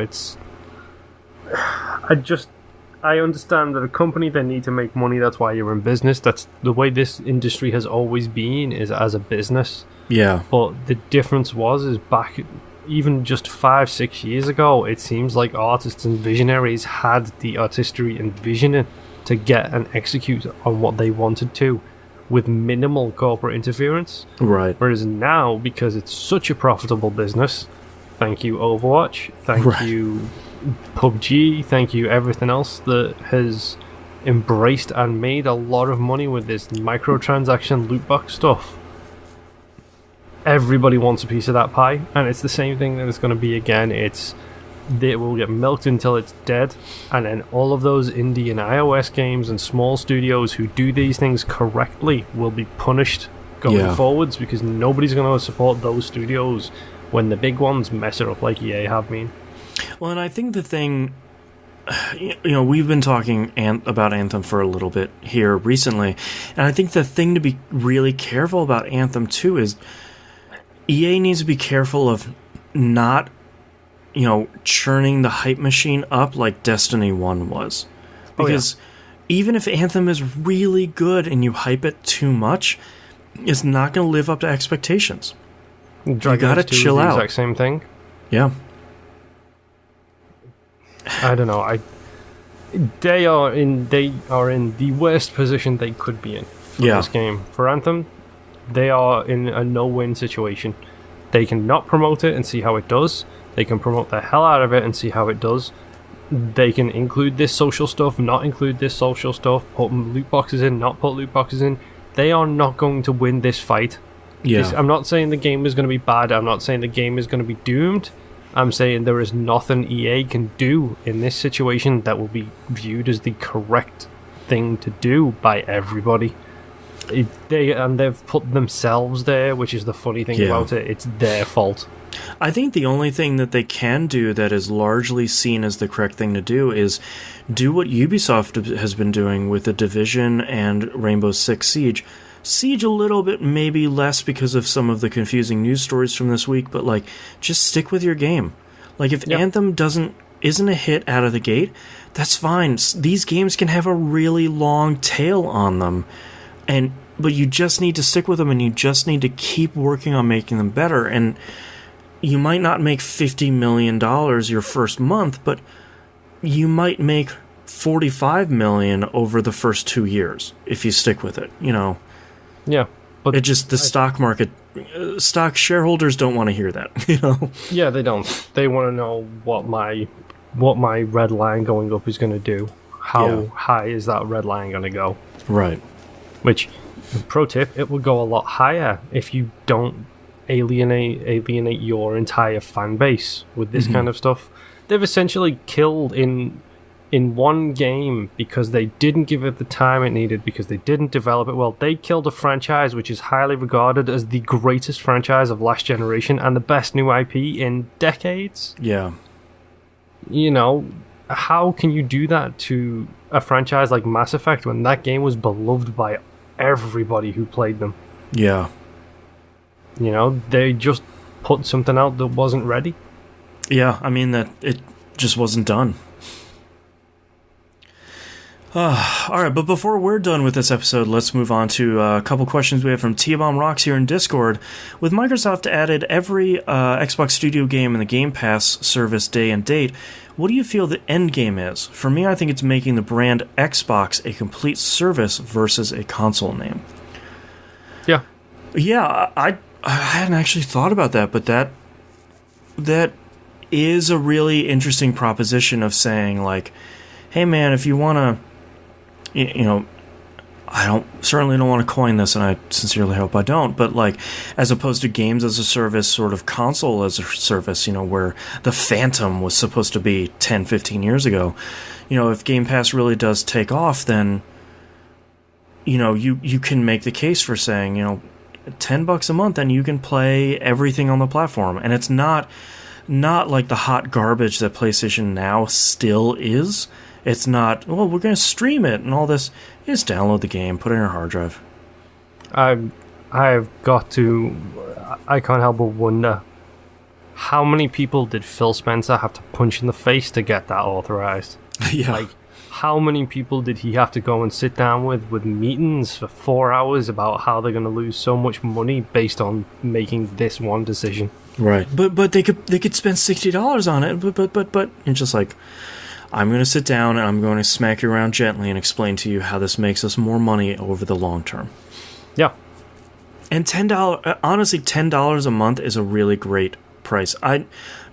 I understand that a company, they need to make money, that's why you're in business. That's the way this industry has always been, is as a business. Yeah. But the difference is back... Even just 5-6 years ago, it seems like artists and visionaries had the artistry and vision to get and execute on what they wanted to with minimal corporate interference. Right. Whereas now, because it's such a profitable business, thank you Overwatch, thank you PUBG, thank you everything else that has embraced and made a lot of money with this microtransaction loot box stuff. Everybody wants a piece of that pie, and it's the same thing that it's going to be again. They will get milked until it's dead, and then all of those indie and iOS games and small studios who do these things correctly will be punished going forwards, because nobody's going to support those studios when the big ones mess it up like EA have been. Well, and I think the thing... we've been talking about Anthem for a little bit here recently, and I think the thing to be really careful about Anthem too is EA needs to be careful of not, churning the hype machine up like Destiny 1 was. Because even if Anthem is really good and you hype it too much, it's not going to live up to expectations. You gotta chill out. Exact same thing. Yeah. I don't know. They are in the worst position they could be in for this game. For Anthem, they are in a no-win situation. They can not promote it and see how it does. They can promote the hell out of it and see how it does. They can include this social stuff, not include this social stuff, put loot boxes in, not put loot boxes in. They are not going to win this fight. Yeah. I'm not saying the game is going to be bad. I'm not saying the game is going to be doomed. I'm saying there is nothing EA can do in this situation that will be viewed as the correct thing to do by everybody. They've put themselves there, which is the funny thing about it. It's their fault. I think the only thing that they can do that is largely seen as the correct thing to do is do what Ubisoft has been doing with The Division and Rainbow Six Siege. Siege a little bit, maybe less because of some of the confusing news stories from this week, but like, just stick with your game. Like, if Anthem isn't a hit out of the gate, that's fine. These games can have a really long tail on them, but you just need to stick with them, and you just need to keep working on making them better. And you might not make $50 million your first month, but you might make $45 million over the first 2 years if you stick with it, you know. Yeah, but stock market, stock shareholders don't want to hear that, you know. Yeah, they don't. They want to know what my red line going up is going to do. How high is that red line going to go? Right. Which, pro tip, it will go a lot higher if you don't alienate your entire fan base with this kind of stuff. They've essentially killed in one game because they didn't give it the time it needed, because they didn't develop it well. They killed a franchise which is highly regarded as the greatest franchise of last generation and the best new IP in decades. Yeah. You know, how can you do that to a franchise like Mass Effect when that game was beloved by everybody who played them? Yeah. You know, they just put something out that wasn't ready. Yeah, I mean, that it just wasn't done. Alright, but before we're done with this episode, let's move on to a couple questions we have from T-Bomb Rocks here in Discord. With Microsoft added every Xbox Studio game in the Game Pass service day and date, what do you feel the end game is? For me, I think it's making the brand Xbox a complete service versus a console name. Yeah. Yeah, I hadn't actually thought about that, but that is a really interesting proposition of saying, like, hey man, if you want to, you know, I certainly don't want to coin this, and I sincerely hope I don't, but like, as opposed to games as a service, sort of console as a service, you know, where the Phantom was supposed to be 10, 15 years ago, you know, if Game Pass really does take off, then, you know, you can make the case for saying, you know, $10 a month and you can play everything on the platform, and it's not like the hot garbage that PlayStation Now still is. It's not, well, we're going to stream it and all this. You just download the game, put it in your hard drive. I can't help but wonder, how many people did Phil Spencer have to punch in the face to get that authorized? Yeah. Like, how many people did he have to go and sit down with meetings for 4 hours about how they're going to lose so much money based on making this one decision? Right. But they could spend $60 on it, but you're just like, I'm going to sit down and I'm going to smack you around gently and explain to you how this makes us more money over the long term. Yeah. And honestly, $10 a month is a really great price.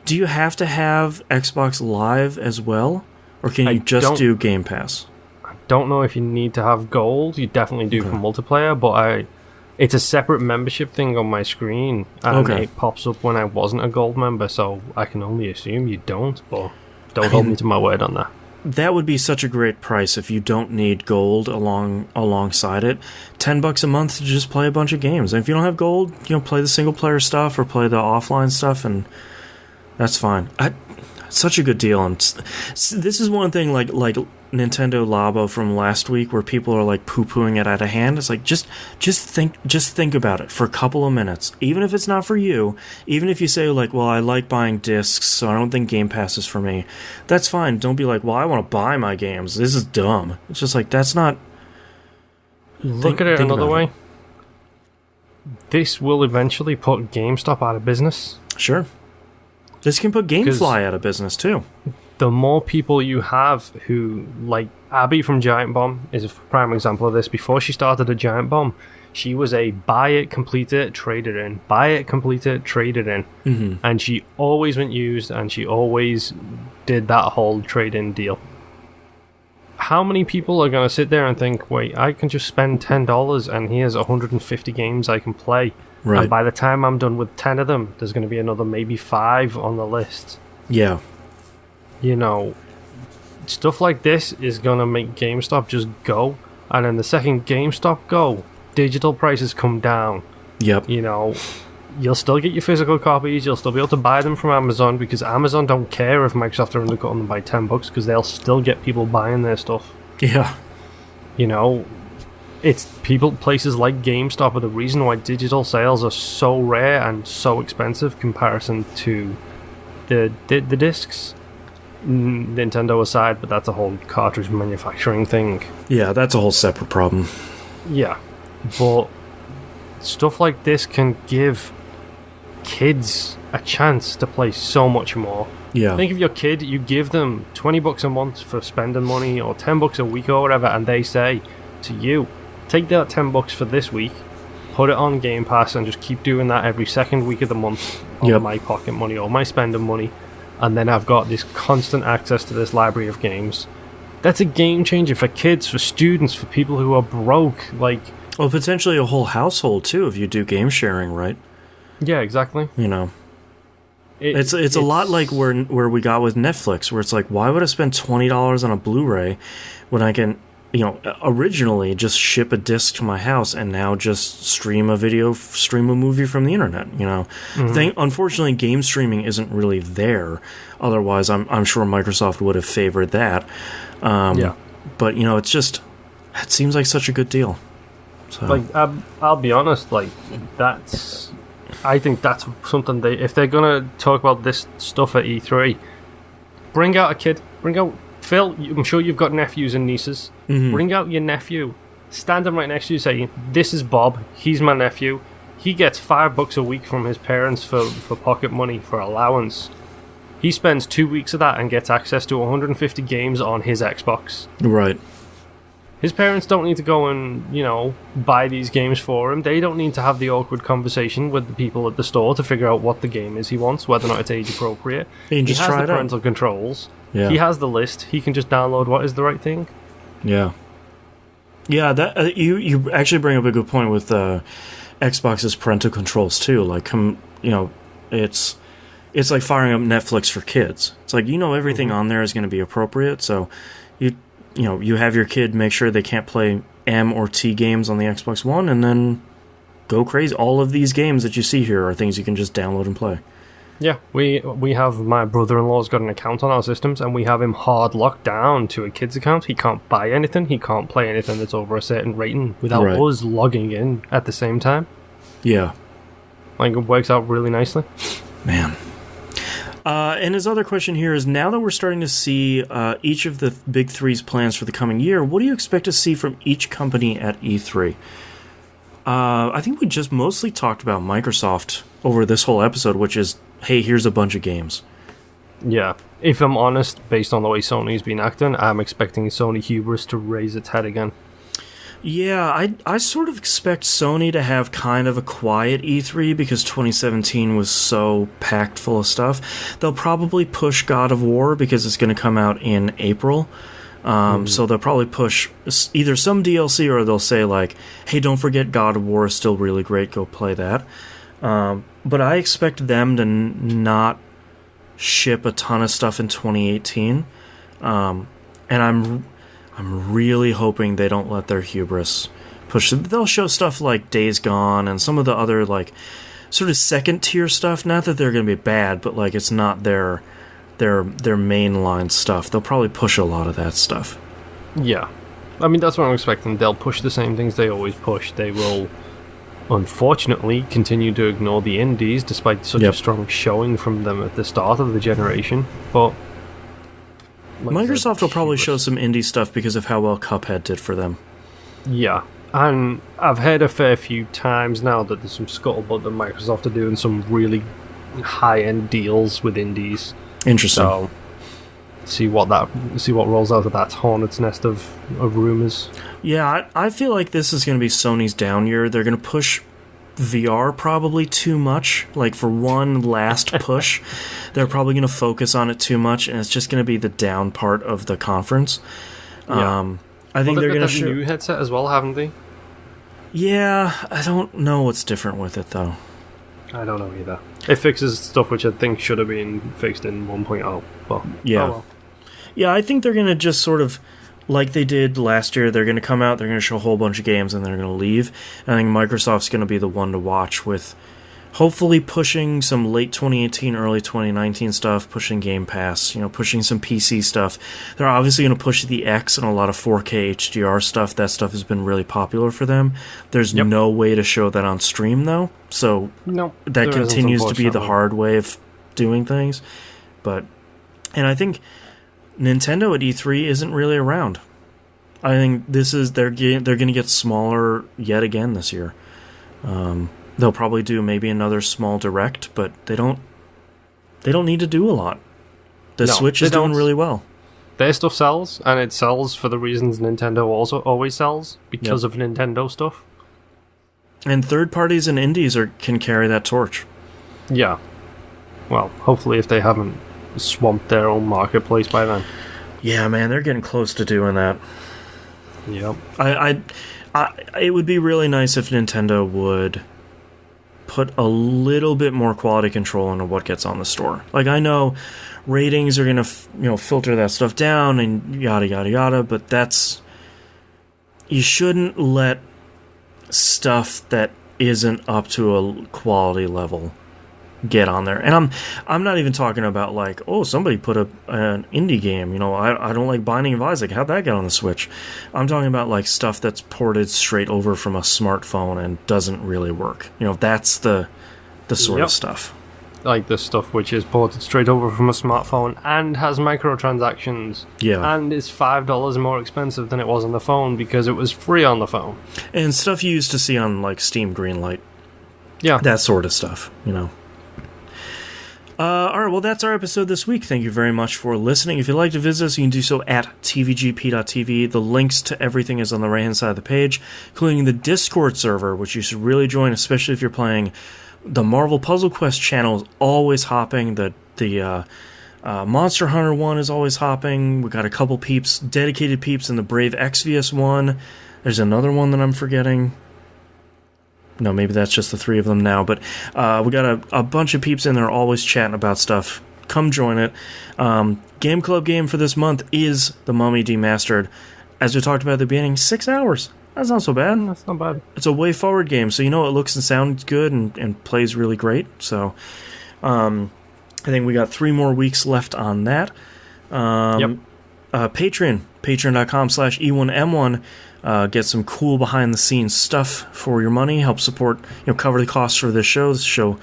Do you have to have Xbox Live as well? Or can you just do Game Pass? I don't know if you need to have gold. You definitely do for multiplayer, but it's a separate membership thing on my screen, and it pops up when I wasn't a gold member, so I can only assume you don't, but don't hold me to my word on that. That would be such a great price if you don't need gold alongside it. $10 a month to just play a bunch of games. And if you don't have gold, you know, play the single player stuff or play the offline stuff, and that's fine. Such a good deal. And this is one thing, like Nintendo Labo from last week where people are like poo-pooing it out of hand. It's like just think about it for a couple of minutes. Even if it's not for you, even if you say like, well, I like buying discs, so I don't think Game Pass is for me. That's fine. Don't be like, well, I want to buy my games. This is dumb. It's just like, that's not. Look at it another way. This will eventually put GameStop out of business. Sure. This can put GameFly out of business too. The more people you have who, like Abby from Giant Bomb is a prime example of this. Before she started at Giant Bomb, she was a buy it, complete it, trade it in. Buy it, complete it, trade it in. Mm-hmm. And she always went used, and she always did that whole trade-in deal. How many people are going to sit there and think, wait, I can just spend $10 and here's 150 games I can play. Right. And by the time I'm done with 10 of them, there's going to be another maybe 5 on the list. Yeah. You know, stuff like this is going to make GameStop just go. And then the second GameStop go, digital prices come down. Yep. You know, you'll still get your physical copies. You'll still be able to buy them from Amazon because Amazon don't care if Microsoft are undercutting them by $10 because they'll still get people buying their stuff. Yeah. You know, it's places like GameStop are the reason why digital sales are so rare and so expensive in comparison to the discs. Nintendo aside, but that's a whole cartridge manufacturing thing. Yeah, that's a whole separate problem. Yeah, but stuff like this can give kids a chance to play so much more. Yeah. Think of your kid, you give them $20 a month for spending money or $10 a week or whatever, and they say to you, take that $10 for this week, put it on Game Pass, and just keep doing that every second week of the month on my pocket money or my spending money, and then I've got this constant access to this library of games. That's a game changer for kids, for students, for people who are broke. Like, well, potentially a whole household too if you do game sharing right. Yeah, exactly. You know, it's a lot like where we got with Netflix, where it's like, why would I spend $20 on a Blu-ray when I can, you know, originally just ship a disc to my house and now just stream a movie from the internet, you know. Unfortunately, game streaming isn't really there. Otherwise, I'm sure Microsoft would have favored that. But, you know, it seems like such a good deal. So. Like, I'll be honest, like, I think that's something if they're going to talk about this stuff at E3, bring out a kid, bring out Phil, I'm sure you've got nephews and nieces. Mm-hmm. Bring out your nephew. Stand him right next to you saying, this is Bob, he's my nephew. He gets $5 a week from his parents for pocket money, for allowance. He spends 2 weeks of that and gets access to 150 games on his Xbox. Right. His parents don't need to go and, you know, buy these games for him. They don't need to have the awkward conversation with the people at the store to figure out what the game is he wants, whether or not it's age appropriate. He has the parental controls. Yeah. He has the list. He can just download what is the right thing. Yeah. Yeah, that you actually bring up a good point with Xbox's parental controls too. Like, you know, it's like firing up Netflix for kids. It's like, you know, everything on there is going to be appropriate, so you have your kid make sure they can't play M or T games on the Xbox One, and then go crazy. All of these games that you see here are things you can just download and play. Yeah, we have my brother-in-law's got an account on our systems, and we have him hard locked down to a kid's account. He can't buy anything. He can't play anything that's over a certain rating without us logging in at the same time. Yeah. Like, it works out really nicely. Man. And his other question here is, now that we're starting to see each of the big three's plans for the coming year, what do you expect to see from each company at E3? I think we just mostly talked about Microsoft over this whole episode, which is, hey, here's a bunch of games. Yeah. If I'm honest, based on the way Sony's been acting, I'm expecting Sony hubris to raise its head again. Yeah, I sort of expect Sony to have kind of a quiet E3 because 2017 was so packed full of stuff. They'll probably push God of War because it's going to come out in April. So they'll probably push either some DLC or they'll say, like, hey, don't forget God of War is still really great, go play that. But I expect them to not ship a ton of stuff in 2018. And I'm really hoping they don't let their hubris push. They'll show stuff like Days Gone and some of the other, like, sort of second-tier stuff. Not that they're going to be bad, but, like, it's not their mainline stuff. They'll probably push a lot of that stuff. Yeah. I mean, that's what I'm expecting. They'll push the same things they always push. They will, unfortunately, continue to ignore the indies, despite such a strong showing from them at the start of the generation. But Microsoft will probably show some indie stuff because of how well Cuphead did for them. Yeah. And I've heard a fair few times now that there's some scuttlebutt that Microsoft are doing some really high-end deals with indies. Interesting. So, see what rolls out of that hornet's nest of rumors. Yeah, I feel like this is going to be Sony's down year. They're going to push VR probably too much. Like, for one last push, they're probably going to focus on it too much, and it's just going to be the down part of the conference. Yeah. I think they're going to show a new headset as well, haven't they? Yeah, I don't know what's different with it, though. I don't know either. It fixes stuff which I think should have been fixed in 1.0. But, yeah. Oh well. Yeah, I think they're going to just sort of, like they did last year, they're going to come out, they're going to show a whole bunch of games, and they're going to leave. And I think Microsoft's going to be the one to watch with hopefully pushing some late 2018, early 2019 stuff, pushing Game Pass, pushing some PC stuff. They're obviously going to push the X and a lot of 4K HDR stuff. That stuff has been really popular for them. There's no way to show that on stream, though. So that continues to be the hard way of doing things. And I think Nintendo at E3 isn't really around. I think they're going to get smaller yet again this year. They'll probably do maybe another small direct, but they don't need to do a lot. The Switch is doing really well. Their stuff sells, and it sells for the reasons Nintendo also always sells, because of Nintendo stuff. And third parties and indies can carry that torch. Yeah. Well, hopefully if they haven't swamped their own marketplace by then. Yeah, man, they're getting close to doing that. Yep. It would be really nice if Nintendo would put a little bit more quality control into what gets on the store. Like, I know ratings are going to filter that stuff down and yada yada yada, but you shouldn't let stuff that isn't up to a quality level get on there. And I'm not even talking about like, oh, somebody put an indie game, I don't like Binding of Isaac, how'd that get on the Switch? I'm talking about like stuff that's ported straight over from a smartphone and doesn't really work. That's the sort of stuff. Like the stuff which is ported straight over from a smartphone and has microtransactions. Yeah. And is $5 more expensive than it was on the phone because it was free on the phone. And stuff you used to see on like Steam Greenlight. Yeah. That sort of stuff, All right, well, that's our episode this week. Thank you very much for listening. If you'd like to visit us, you can do so at tvgp.tv. The links to everything is on the right-hand side of the page, including the Discord server, which you should really join, especially if you're playing. The Marvel Puzzle Quest channel is always hopping. The Monster Hunter one is always hopping. We got a couple dedicated peeps in the Brave Exvius one. There's another one that I'm forgetting. No, maybe that's just the three of them now. But we got a bunch of peeps in there always chatting about stuff. Come join it. Game Club game for this month is The Mummy Demastered. As we talked about at the beginning, 6 hours. That's not so bad. That's not bad. It's a way forward game, so it looks and sounds good and plays really great. So I think we got 3 more weeks left on that. Patreon. Patreon.com/E1M1. Get some cool behind-the-scenes stuff for your money. Help support, cover the costs for this show. This show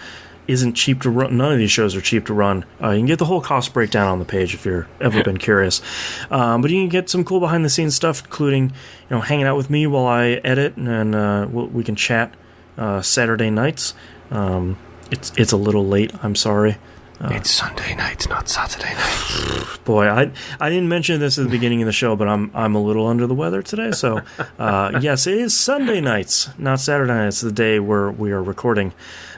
isn't cheap to run. None of these shows are cheap to run. You can get the whole cost breakdown on the page if you're ever been curious. But you can get some cool behind-the-scenes stuff, including, hanging out with me while I edit, and we can chat Saturday nights. It's a little late. I'm sorry. It's Sunday nights, not Saturday nights. Boy, I didn't mention this at the beginning of the show, but I'm a little under the weather today. So, yes, it is Sunday nights, not Saturday nights, the day where we are recording.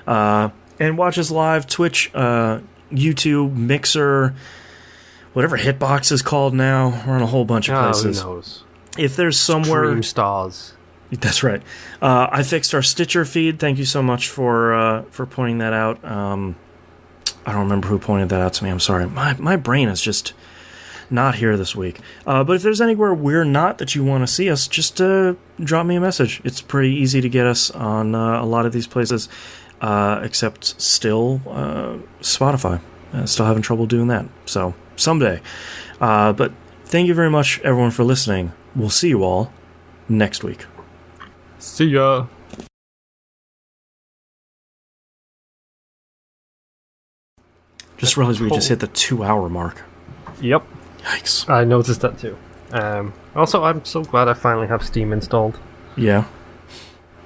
And watch us live, Twitch, YouTube, Mixer, whatever Hitbox is called now. We're on a whole bunch of places. Who knows? If there's somewhere... Stream Stars. That's right. I fixed our Stitcher feed. Thank you so much for pointing that out. I don't remember who pointed that out to me. I'm sorry. My brain is just not here this week. But if there's anywhere we're not that you want to see us, just drop me a message. It's pretty easy to get us on a lot of these places, except still Spotify. Still having trouble doing that. So someday. But thank you very much, everyone, for listening. we'll see you all next week. See ya. Just realized we just hit the 2-hour mark. Yep. Yikes. I noticed that too. Also, I'm so glad I finally have Steam installed. Yeah.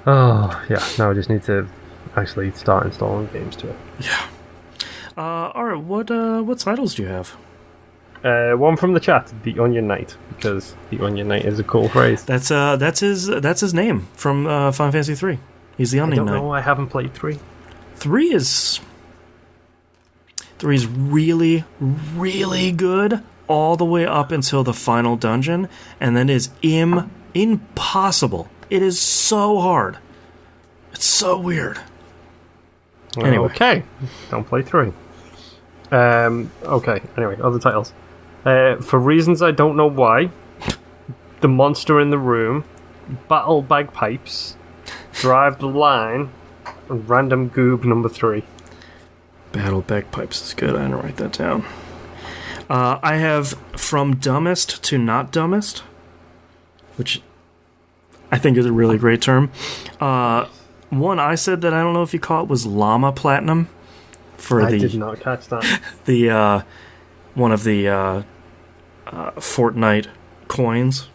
Oh, yeah. Now I just need to actually start installing games to it. Yeah. Alright, what titles do you have? One from the chat, The Onion Knight, because The Onion Knight is a cool phrase. That's his name from Final Fantasy 3. He's the Onion Knight. I don't know, I haven't played 3. 3 is really, really good all the way up until the final dungeon, and then is impossible. It is so hard. It's so weird. Well, anyway. Okay. Don't play 3. Okay, anyway, other titles. For reasons I don't know why, The Monster in the Room, Battle Bagpipes, Drive the Line, and Random Goob number 3. Battle Bagpipes is good. I'm gonna write that down. I have From Dumbest to Not Dumbest, which I think is a really great term. One I said that I don't know if you caught was Llama Platinum. I did not catch that. The one of the Fortnite coins.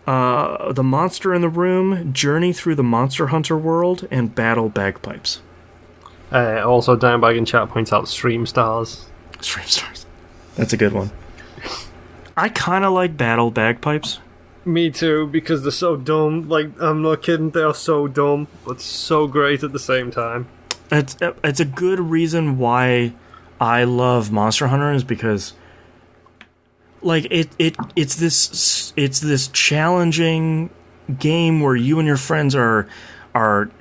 The Monster in the Room, Journey Through the Monster Hunter World, and Battle Bagpipes. Also, Dimebag in chat points out Stream Stars. Stream Stars. That's a good one. I kind of like Battle Bagpipes. Me too, because they're so dumb. Like, I'm not kidding, they are so dumb, but so great at the same time. It's a good reason why I love Monster Hunter, is because like it's this challenging game where you and your friends are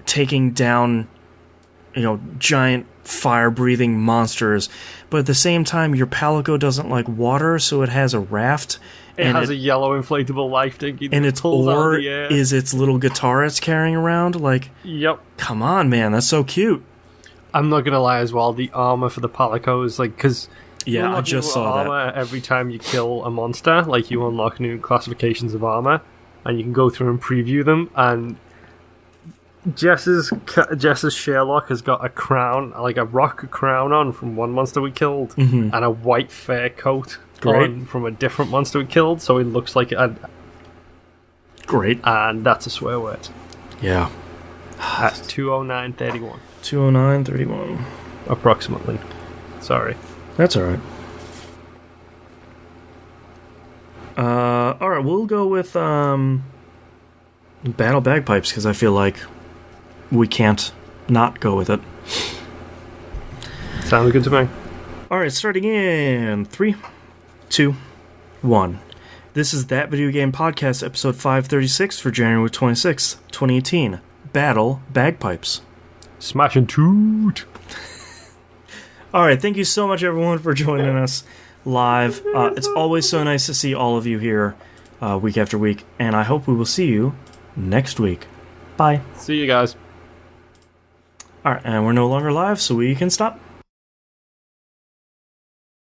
taking down, you know, giant fire-breathing monsters, but at the same time your Palico doesn't like water, so it has a raft. It has a yellow inflatable life dinghy, and its oar is its little guitar it's carrying around. Like, yep. Come on, man, that's so cute. I'm not gonna lie as well, the armor for the Palico is like, because yeah, I just saw that. Every time you kill a monster, like, you unlock new classifications of armor, and you can go through and preview them, and Jess's Sherlock has got a crown, like a rock crown on from one monster we killed, and a white fur coat on from a different monster we killed, so it looks like it. Great. And that's a swear word. Yeah. At 2:09:31. 2:09:31. Approximately. Sorry. That's alright. Alright, we'll go with Battle Bagpipes, because I feel like we can't not go with it. Sounds good to me. Alright, starting in 3, 2, 1. This is That Video Game Podcast, episode 536 for January 26th, 2018. Battle Bagpipes. Smash and toot! Alright, thank you so much, everyone, for joining us live. It's always so nice to see all of you here week after week, and I hope we will see you next week. Bye. See you guys. Alright, and we're no longer live, so we can stop.